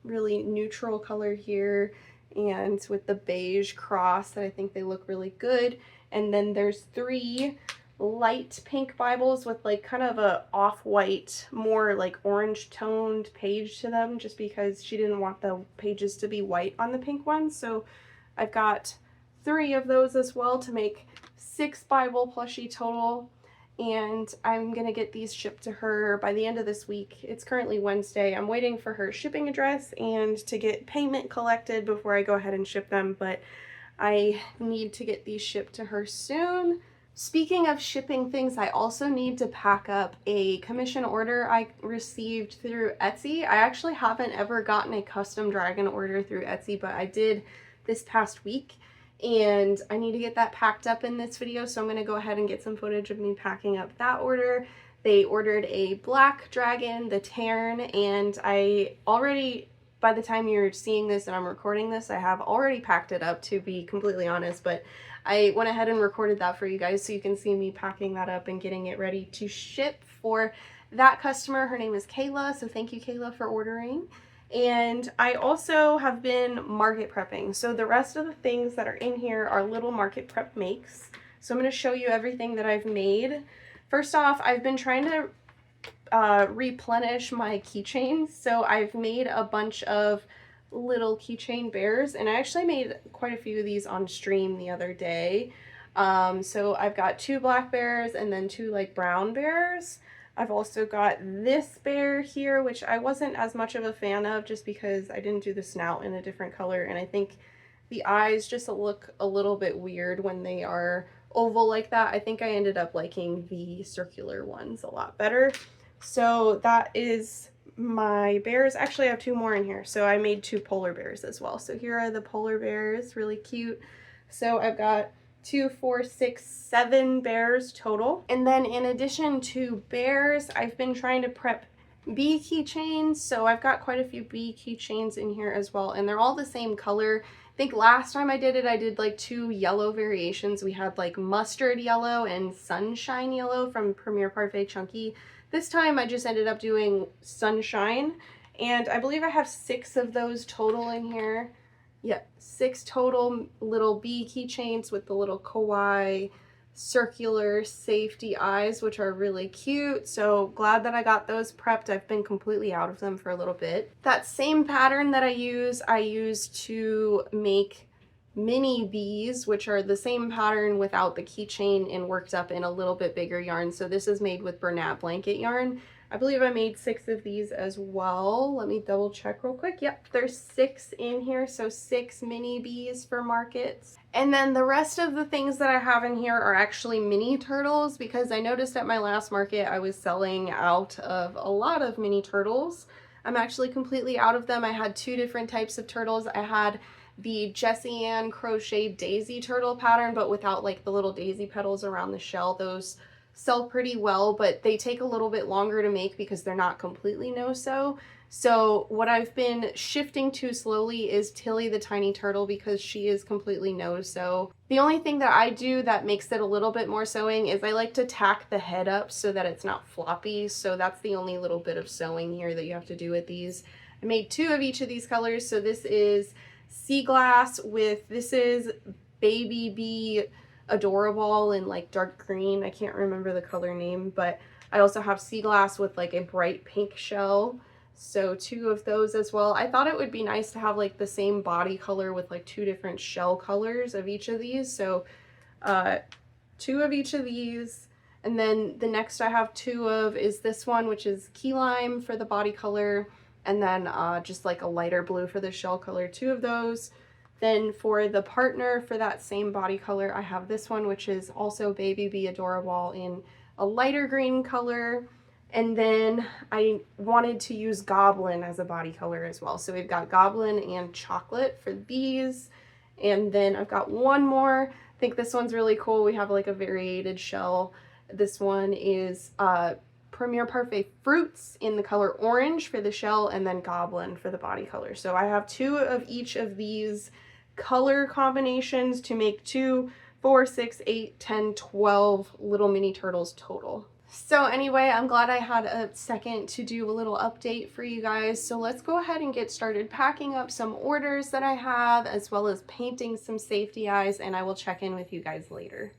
really neutral color here, and with the beige cross that I think they look really good. And then there's 3 light pink Bibles with like kind of a off-white, more like orange toned page to them, just because she didn't want the pages to be white on the pink ones. So I've got 3 of those as well to make 6 Bible plushie total, and I'm gonna get these shipped to her by the end of this week. It's currently Wednesday. I'm waiting for her shipping address and to get payment collected before I go ahead and ship them, but I need to get these shipped to her soon. Speaking of shipping things, I also need to pack up a commission order I received through Etsy. I actually haven't ever gotten a custom dragon order through Etsy, but I did this past week, and I need to get that packed up in this video, so I'm going to go ahead and get some footage of me packing up that order. They ordered a black dragon, the Tern, and I already, by the time you're seeing this and I'm recording this, I have already packed it up, to be completely honest, but I went ahead and recorded that for you guys so you can see me packing that up and getting it ready to ship for that customer. Her name is Kayla, so thank you, Kayla, for ordering. And I also have been market prepping. So the rest of the things that are in here are little market prep makes. So I'm going to show you everything that I've made. First off, I've been trying to replenish my keychains. So I've made a bunch of little keychain bears, and I actually made quite a few of these on stream the other day. So I've got 2 black bears and then 2 like brown bears. I've also got this bear here, which I wasn't as much of a fan of just because I didn't do the snout in a different color, and I think the eyes just look a little bit weird when they are oval like that. I think I ended up liking the circular ones a lot better. So that is my bears. Actually, I have 2 more in here, so I made 2 polar bears as well. So here are the polar bears, really cute. So I've got 2, 4, 6, 7 bears total. And then in addition to bears, I've been trying to prep bee keychains. So I've got quite a few bee keychains in here as well, and they're all the same color. I think last time I did it, I did like 2 yellow variations. We had like mustard yellow and sunshine yellow from Premier Parfait Chunky. This time I just ended up doing sunshine, and I believe I have 6 of those total in here. Yeah, 6 total little bee keychains with the little kawaii circular safety eyes, which are really cute. So glad that I got those prepped. I've been completely out of them for a little bit. That same pattern that I use to make mini bees, which are the same pattern without the keychain and worked up in a little bit bigger yarn. So this is made with Bernat blanket yarn. I believe I made 6 of these as well. Let me double check real quick. Yep, there's 6 in here, so 6 mini bees for markets. And then the rest of the things that I have in here are actually mini turtles, because I noticed at my last market I was selling out of a lot of mini turtles. I'm actually completely out of them. I had 2 different types of turtles. I had the Jessie Ann Crochet Daisy turtle pattern, but without like the little daisy petals around the shell. Those sell pretty well, but they take a little bit longer to make because they're not completely no-sew. So what I've been shifting to slowly is Tilly the tiny turtle, because she is completely no-sew. The only thing that I do that makes it a little bit more sewing is I like to tack the head up so that it's not floppy. So that's the only little bit of sewing here that you have to do with these. I made 2 of each of these colors. So this is Sea Glass with, this is Baby Bee Adorable in like dark green. I can't remember the color name, but I also have Sea Glass with like a bright pink shell. So 2 of those as well. I thought it would be nice to have like the same body color with like 2 different shell colors of each of these. So 2 of each of these. And then the next I have 2 of is this one, which is Key Lime for the body color. And then just like a lighter blue for the shell color, 2 of those. Then for the partner for that same body color, I have this one, which is also Baby Bee Adorable in a lighter green color. And then I wanted to use Goblin as a body color as well. So we've got Goblin and Chocolate for these. And then I've got one more. I think this one's really cool. We have like a variated shell. This one is Premier Parfait Fruits in the color orange for the shell, and then Goblin for the body color. So I have 2 of each of these color combinations to make 2, 4, 6, 8, 10, 12 little mini turtles total. So anyway, I'm glad I had a second to do a little update for you guys. So let's go ahead and get started packing up some orders that I have, as well as painting some safety eyes, and I will check in with you guys later.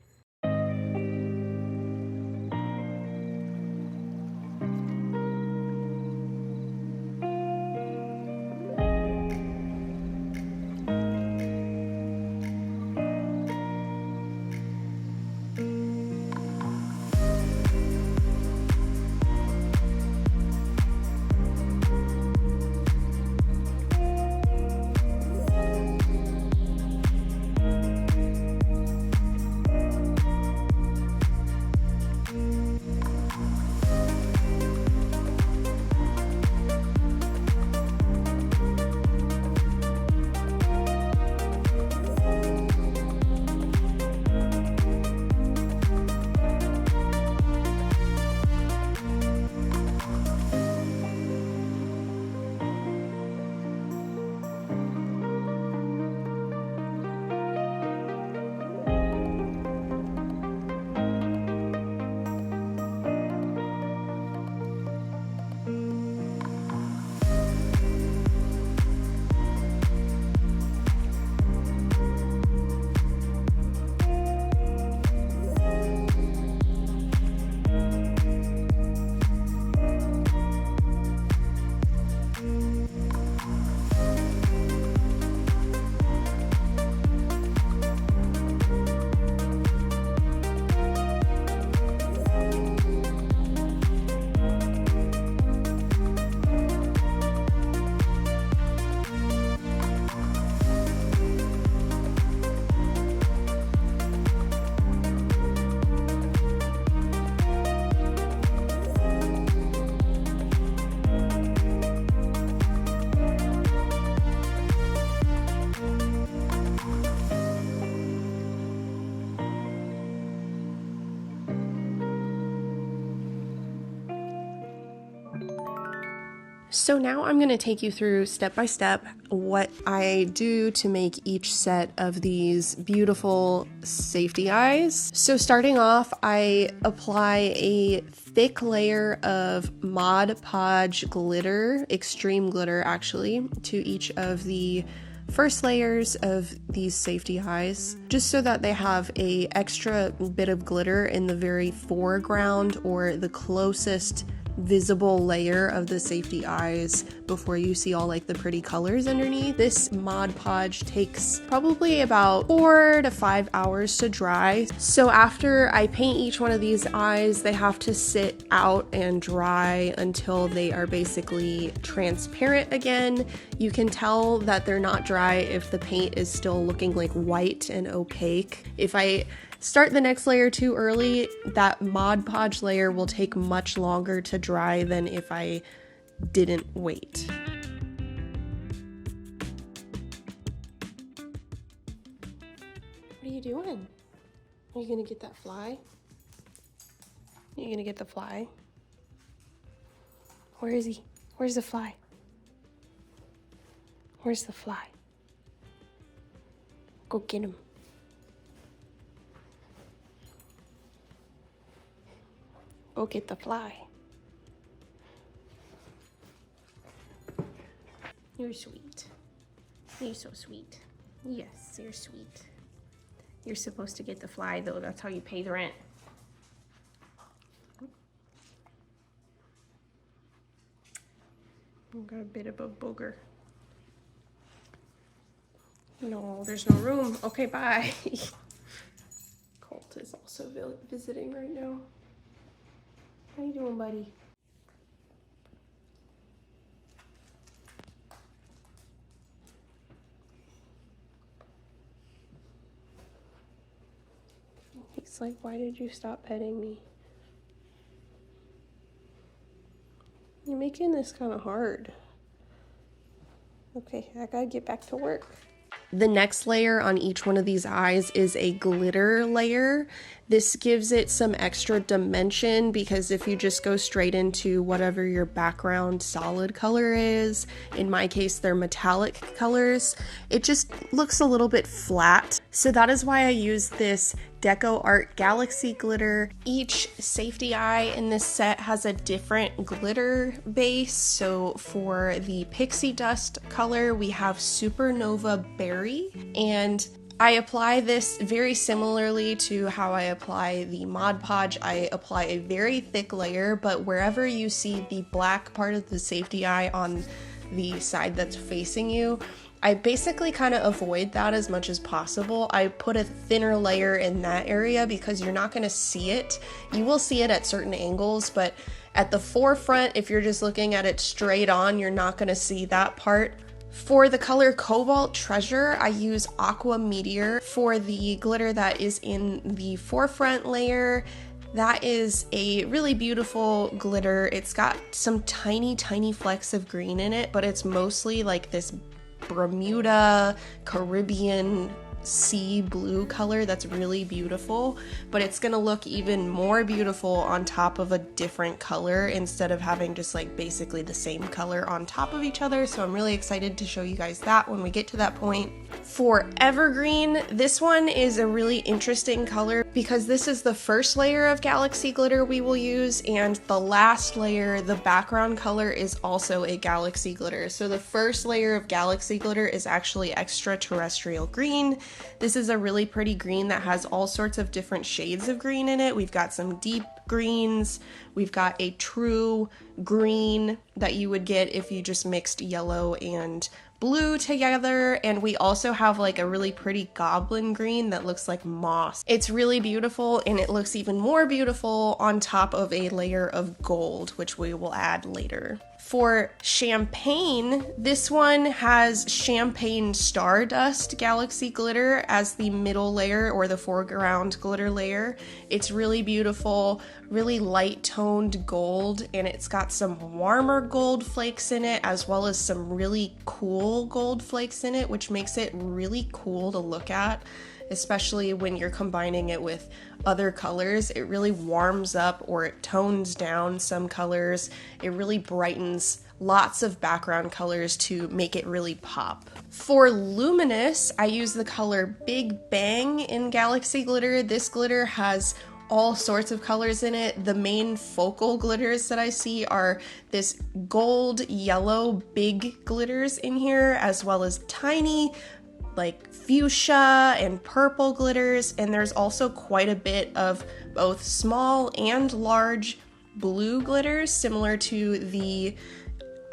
So now I'm going to take you through step by step what I do to make each set of these beautiful safety eyes. So starting off, I apply a thick layer of Mod Podge glitter, extreme glitter actually, to each of the first layers of these safety eyes, just so that they have a extra bit of glitter in the very foreground or the closest visible layer of the safety eyes before you see all like the pretty colors underneath. This Mod Podge takes probably about 4 to 5 hours to dry. So after I paint each one of these eyes, they have to sit out and dry until they are basically transparent again. You can tell that they're not dry if the paint is still looking like white and opaque. If I start the next layer too early, that Mod Podge layer will take much longer to dry than if I didn't wait. What are you doing? Are you gonna get that fly? Are you gonna get the fly? Where is he? Where's the fly? Where's the fly? Go get him. Go get the fly. You're sweet. You're so sweet. Yes, you're sweet. You're supposed to get the fly though, that's how you pay the rent. I've got a bit of a booger. No, there's no room. Okay, bye. Colt is also visiting right now. How you doing, buddy? He's like, why did you stop petting me? You're making this kind of hard. Okay, I gotta get back to work. The next layer on each one of these eyes is a glitter layer. This gives it some extra dimension because if you just go straight into whatever your background solid color is, in my case they're metallic colors, it just looks a little bit flat. So that is why I use this Deco Art Galaxy glitter. Each safety eye in this set has a different glitter base. So for the pixie dust color, we have Supernova Berry, and I apply this very similarly to how I apply the Mod Podge. I apply a very thick layer, but wherever you see the black part of the safety eye on the side that's facing you, I basically kind of avoid that as much as possible. I put a thinner layer in that area because you're not going to see it. You will see it at certain angles, but at the forefront, if you're just looking at it straight on, you're not going to see that part. For the color Cobalt Treasure, I use Aqua Meteor. For the glitter that is in the forefront layer, that is a really beautiful glitter. It's got some tiny flecks of green in it, but it's mostly like this Bermuda Caribbean sea blue color that's really beautiful, but it's gonna look even more beautiful on top of a different color instead of having just like basically the same color on top of each other. So I'm really excited to show you guys that when we get to that point. For Evergreen, this one is a really interesting color because this is the first layer of Galaxy glitter we will use, and the last layer, the background color, is also a Galaxy glitter. So the first layer of Galaxy glitter is actually Extraterrestrial Green. This is a really pretty green that has all sorts of different shades of green in it. We've got some deep greens, we've got a true green that you would get if you just mixed yellow and blue together, and we also have like a really pretty goblin green that looks like moss. It's really beautiful, and it looks even more beautiful on top of a layer of gold, which we will add later. For Champagne, this one has Champagne Stardust Galaxy glitter as the middle layer or the foreground glitter layer. It's really beautiful, really light toned gold, and it's got some warmer gold flakes in it as well as some really cool gold flakes in it, which makes it really cool to look at. especially when you're combining it with other colors. It really warms up or it tones down some colors. It really brightens lots of background colors to make it really pop. For luminous, I use the color Big Bang in Galaxy Glitter. This glitter has all sorts of colors in it. The main focal glitters that I see are this gold, yellow, big glitters in here, as well as tiny, like fuchsia and purple glitters, and there's also quite a bit of both small and large blue glitters, similar to the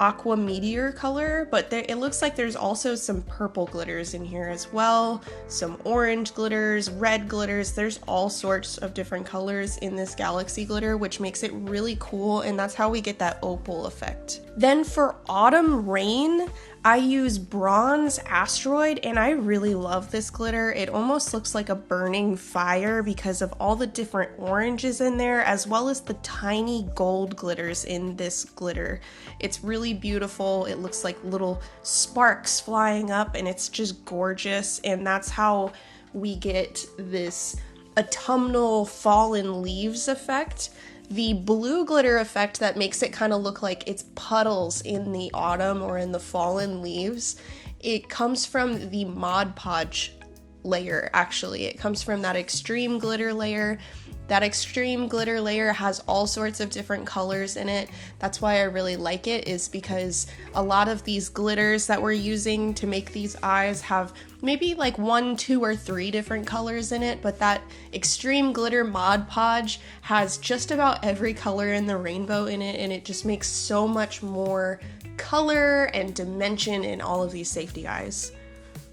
Aqua Meteor color, but it looks like there's also some purple glitters in here as well, some orange glitters, red glitters. There's all sorts of different colors in this Galaxy glitter, which makes it really cool, and that's how we get that opal effect. Then for Autumn Rain, I use Bronze Asteroid, and I really love this glitter. It almost looks like a burning fire because of all the different oranges in there, as well as the tiny gold glitters in this glitter. It's really beautiful. It looks like little sparks flying up, and it's just gorgeous, and that's how we get this autumnal fallen leaves effect. The blue glitter effect that makes it kind of look like it's puddles in the autumn or in the fallen leaves, it comes from the Mod Podge layer, actually. It comes from that extreme glitter layer. That extreme glitter layer has all sorts of different colors in it. That's why I really like it, is because a lot of these glitters that we're using to make these eyes have maybe like 1, 2, or 3 different colors in it, but that extreme glitter Mod Podge has just about every color in the rainbow in it, and it just makes so much more color and dimension in all of these safety eyes.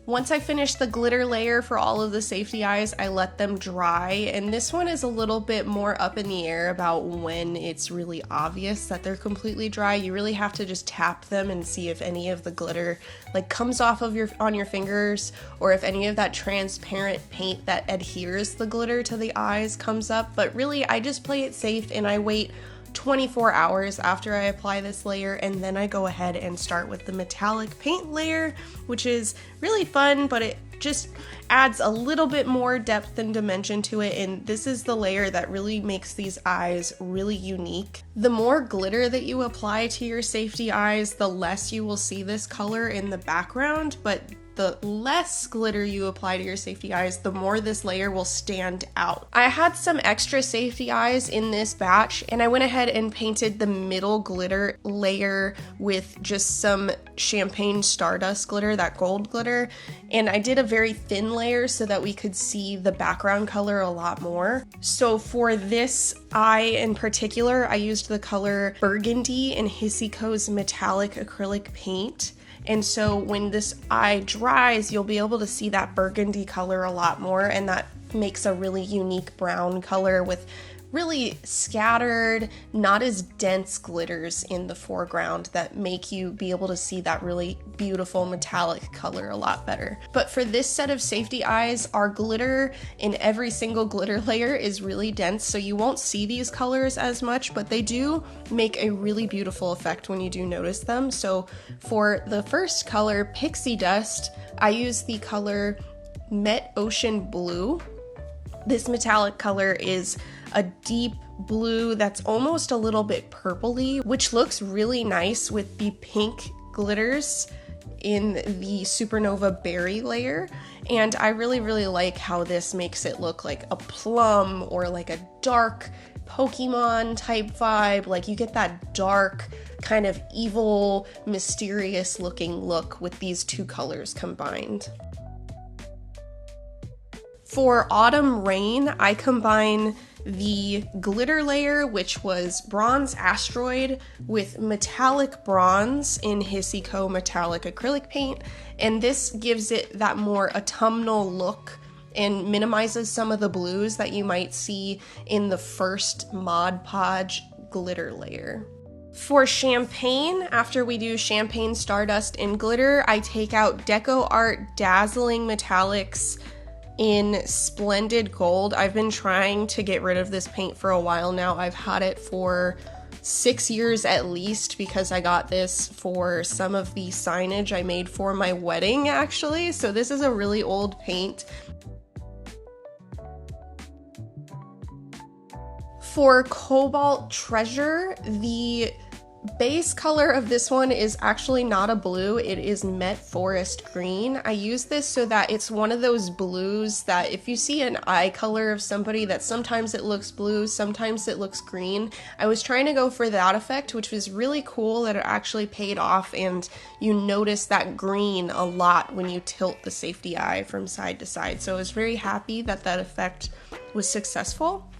Once I finish the glitter layer for all of the safety eyes, I let them dry, and this one is a little bit more up in the air about when it's really obvious that they're completely dry. You really have to just tap them and see if any of the glitter like comes off of on your fingers, or if any of that transparent paint that adheres the glitter to the eyes comes up. But really, I just play it safe and I wait 24 hours after I apply this layer, and then I go ahead and start with the metallic paint layer, which is really fun, but it just adds a little bit more depth and dimension to it, and this is the layer that really makes these eyes really unique. The more glitter that you apply to your safety eyes, the less you will see this color in the background, but the less glitter you apply to your safety eyes, the more this layer will stand out. I had some extra safety eyes in this batch, and I went ahead and painted the middle glitter layer with just some champagne stardust glitter, that gold glitter, and I did a very thin layer so that we could see the background color a lot more. So for this eye in particular, I used the color Burgundy in Hexi metallic acrylic paint. And so when this eye dries, you'll be able to see that burgundy color a lot more, and that makes a really unique brown color with really scattered, not as dense glitters in the foreground that make you be able to see that really beautiful metallic color a lot better. But for this set of safety eyes, our glitter in every single glitter layer is really dense, so you won't see these colors as much, but they do make a really beautiful effect when you do notice them. So for the first color, Pixie Dust, I use the color Met Ocean Blue. This metallic color is a deep blue that's almost a little bit purpley, which looks really nice with the pink glitters in the Supernova Berry layer. And I really like how this makes it look like a plum or like a dark Pokemon type vibe. Like you get that dark, kind of evil, mysterious looking look with these two colors combined. For Autumn Rain, I combine the glitter layer, which was Bronze Asteroid, with metallic bronze in Hexi metallic acrylic paint, and this gives it that more autumnal look and minimizes some of the blues that you might see in the first Mod Podge glitter layer. For Champagne, after we do Champagne Stardust in glitter, I take out Deco Art Dazzling Metallics in Splendid Gold. I've been trying to get rid of this paint for a while now. I've had it for 6 years at least, because I got this for some of the signage I made for my wedding, actually. So this is a really old paint. For Cobalt Treasure, the base color of this one is actually not a blue, it is Met Forest Green. I use this so that it's one of those blues that if you see an eye color of somebody that sometimes it looks blue, sometimes it looks green. I was trying to go for that effect, which was really cool that it actually paid off, and you notice that green a lot when you tilt the safety eye from side to side. So I was very happy that that effect was successful.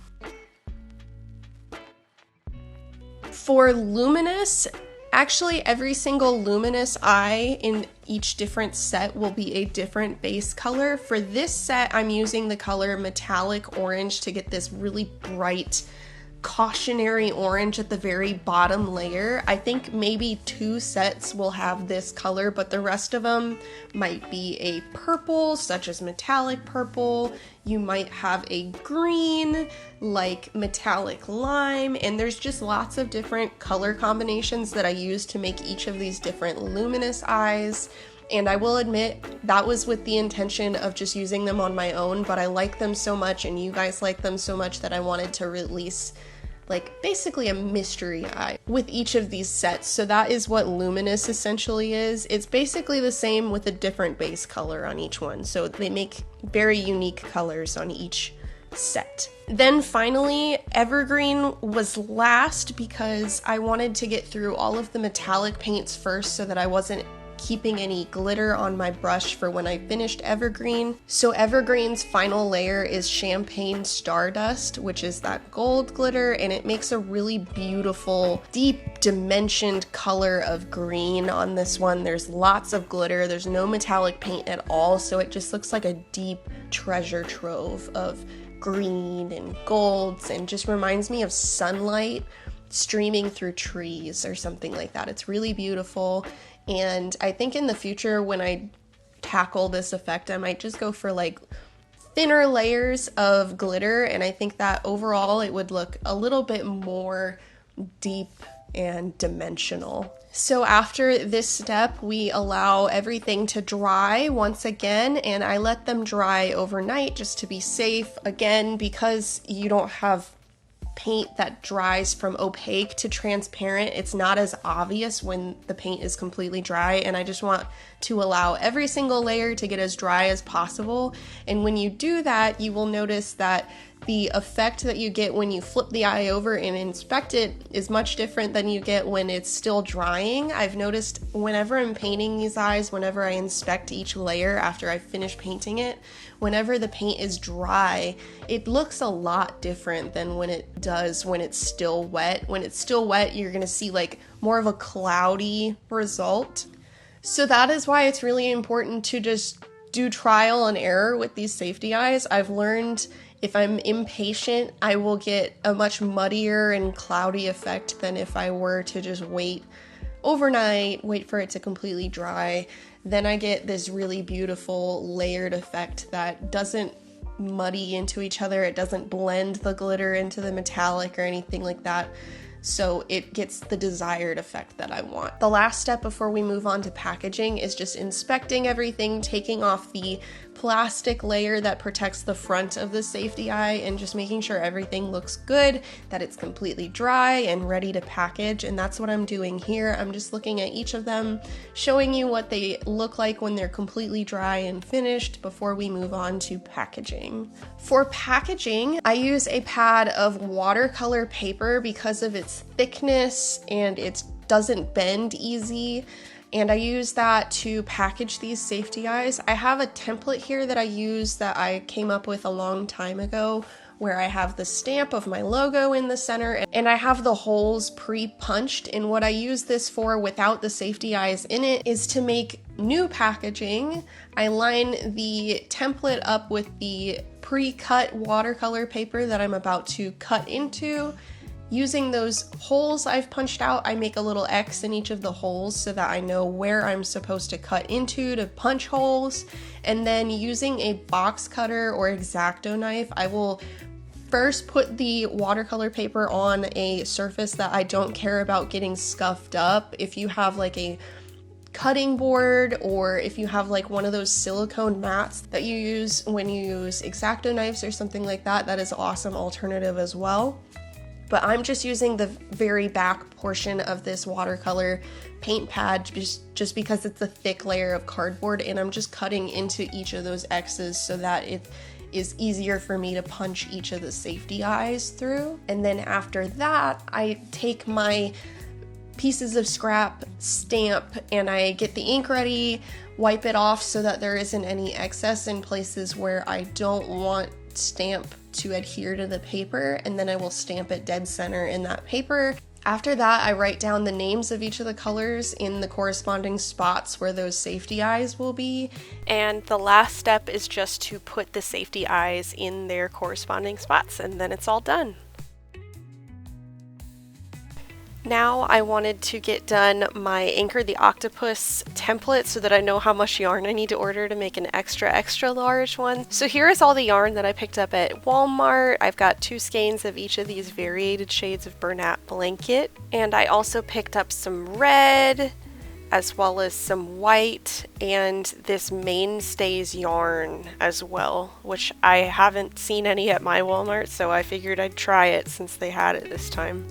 For Luminous, actually every single Luminous eye in each different set will be a different base color. For this set, I'm using the color Metallic Orange to get this really bright cautionary orange at the very bottom layer. I think maybe 2 sets will have this color, but the rest of them might be a purple, such as Metallic Purple. You might have a green, like Metallic Lime, and there's just lots of different color combinations that I use to make each of these different luminous eyes. And I will admit, that was with the intention of just using them on my own, but I like them so much and you guys like them so much that I wanted to release like basically a mystery eye with each of these sets. So that is what Luminous essentially is. It's basically the same with a different base color on each one. So they make very unique colors on each set. Then finally, Evergreen was last because I wanted to get through all of the metallic paints first so that I wasn't keeping any glitter on my brush for when I finished Evergreen. So Evergreen's final layer is Champagne Stardust, which is that gold glitter, and it makes a really beautiful, deep dimensioned color of green on this one. There's lots of glitter, there's no metallic paint at all, so it just looks like a deep treasure trove of green and golds, and just reminds me of sunlight streaming through trees or something like that. It's really beautiful. And I think in the future when I tackle this effect, I might just go for like thinner layers of glitter, and I think that overall it would look a little bit more deep and dimensional. So after this step, we allow everything to dry once again, and I let them dry overnight just to be safe. Again, because you don't have paint that dries from opaque to transparent, it's not as obvious when the paint is completely dry, and I just want to allow every single layer to get as dry as possible. And when you do that, you will notice that the effect that you get when you flip the eye over and inspect it is much different than you get when it's still drying. I've noticed whenever I'm painting these eyes, whenever I inspect each layer after I finish painting it, whenever the paint is dry, it looks a lot different than when it does when it's still wet. When it's still wet, you're gonna see like more of a cloudy result. So that is why it's really important to just do trial and error with these safety eyes. I've learned if I'm impatient, I will get a much muddier and cloudy effect than if I were to just wait overnight, wait for it to completely dry. Then I get this really beautiful layered effect that doesn't muddy into each other. It doesn't blend the glitter into the metallic or anything like that. So it gets the desired effect that I want. The last step before we move on to packaging is just inspecting everything, taking off the plastic layer that protects the front of the safety eye, and just making sure everything looks good, that it's completely dry and ready to package. And that's what I'm doing here. I'm just looking at each of them, showing you what they look like when they're completely dry and finished before we move on to packaging. For packaging, I use a pad of watercolor paper because of its thickness and it doesn't bend easy. And I use that to package these safety eyes. I have a template here that I use that I came up with a long time ago, where I have the stamp of my logo in the center and I have the holes pre-punched. And what I use this for without the safety eyes in it is to make new packaging. I line the template up with the pre-cut watercolor paper that I'm about to cut into. Using those holes I've punched out, I make a little X in each of the holes so that I know where I'm supposed to cut into to punch holes. And then using a box cutter or X-Acto knife, I will first put the watercolor paper on a surface that I don't care about getting scuffed up. If you have like a cutting board, or if you have like one of those silicone mats that you use when you use X-Acto knives or something like that, that is an awesome alternative as well. but I'm just using the very back portion of this watercolor paint pad just because it's a thick layer of cardboard, and I'm just cutting into each of those X's so that it is easier for me to punch each of the safety eyes through. And then after that, I take my pieces of scrap, stamp, and I get the ink ready, wipe it off so that there isn't any excess in places where I don't want stamp to adhere to the paper, and then I will stamp it dead center in that paper. After that, I write down the names of each of the colors in the corresponding spots where those safety eyes will be. And the last step is just to put the safety eyes in their corresponding spots, and then it's all done. Now I wanted to get done my Anchor the Octopus template so that I know how much yarn I need to order to make an extra large one. So here is all the yarn that I picked up at Walmart. I've got 2 skeins of each of these variated shades of Bernat blanket, and I also picked up some red as well as some white and this Mainstays yarn as well, which I haven't seen any at my Walmart, so I figured I'd try it since they had it this time.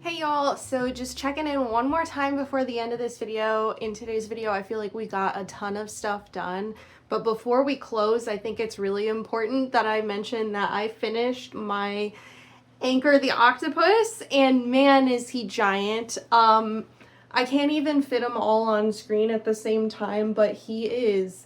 Hey y'all, so just checking in one more time before the end of this video. In today's video, I feel like we got a ton of stuff done, but before we close, I think it's really important that I mention that I finished my Anchor the Octopus, and man is he giant. I can't even fit them all on screen at the same time, but he is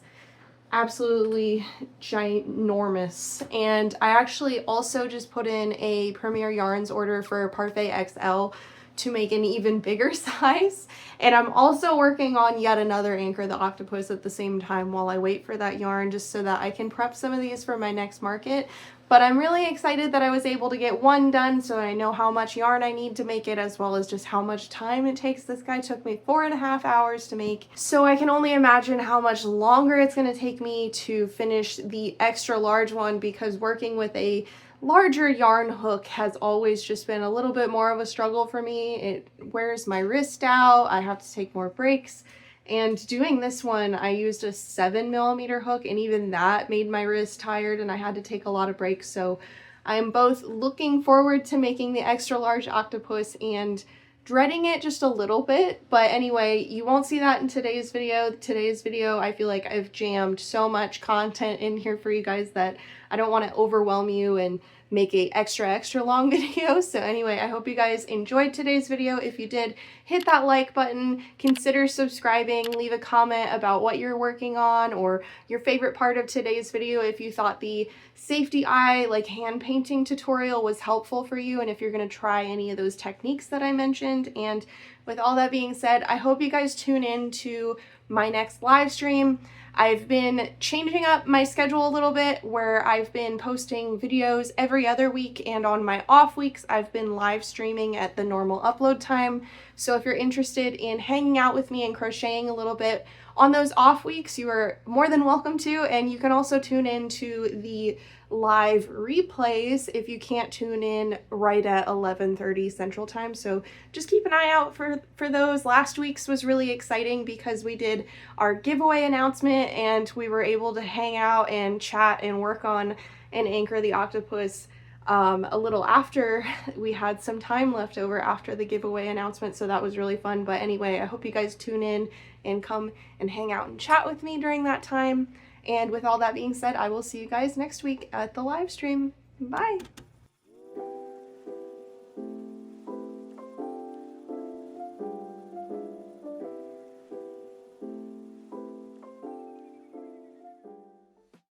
absolutely ginormous. And I actually also just put in a Premier Yarns order for Parfait XL to make an even bigger size, and I'm also working on yet another Anchor the Octopus at the same time while I wait for that yarn, just so that I can prep some of these for my next market. But I'm really excited that I was able to get one done, so I know how much yarn I need to make it, as well as just how much time it takes. This guy took me 4.5 hours to make, so I can only imagine how much longer it's going to take me to finish the extra large one, because working with a larger yarn hook has always just been a little bit more of a struggle for me. It wears my wrist out, I have to take more breaks. And doing this one, I used a 7mm hook, and even that made my wrist tired and I had to take a lot of breaks. So I'm both looking forward to making the extra large octopus and dreading it just a little bit. But anyway, you won't see that in today's video. Today's video, I feel like I've jammed so much content in here for you guys that I don't want to overwhelm you and make a extra long video. So anyway, I hope you guys enjoyed today's video. If you did, hit that like button, consider subscribing, leave a comment about what you're working on or your favorite part of today's video, if you thought the safety eye like hand painting tutorial was helpful for you, and if you're going to try any of those techniques that I mentioned. And with all that being said, I hope you guys tune in to my next live stream. I've been changing up my schedule a little bit, where I've been posting videos every other week, and on my off weeks I've been live streaming at the normal upload time. So if you're interested in hanging out with me and crocheting a little bit on those off weeks, you are more than welcome to. And you can also tune in to the live replays if you can't tune in right at 11:30 Central Time. So just keep an eye out for those. Last week's was really exciting because we did our giveaway announcement and we were able to hang out and chat and work on an Anchor the Octopus a little after we had some time left over after the giveaway announcement, so that was really fun. But anyway, I hope you guys tune in and come and hang out and chat with me during that time. And with all that being said, I will see you guys next week at the live stream. Bye!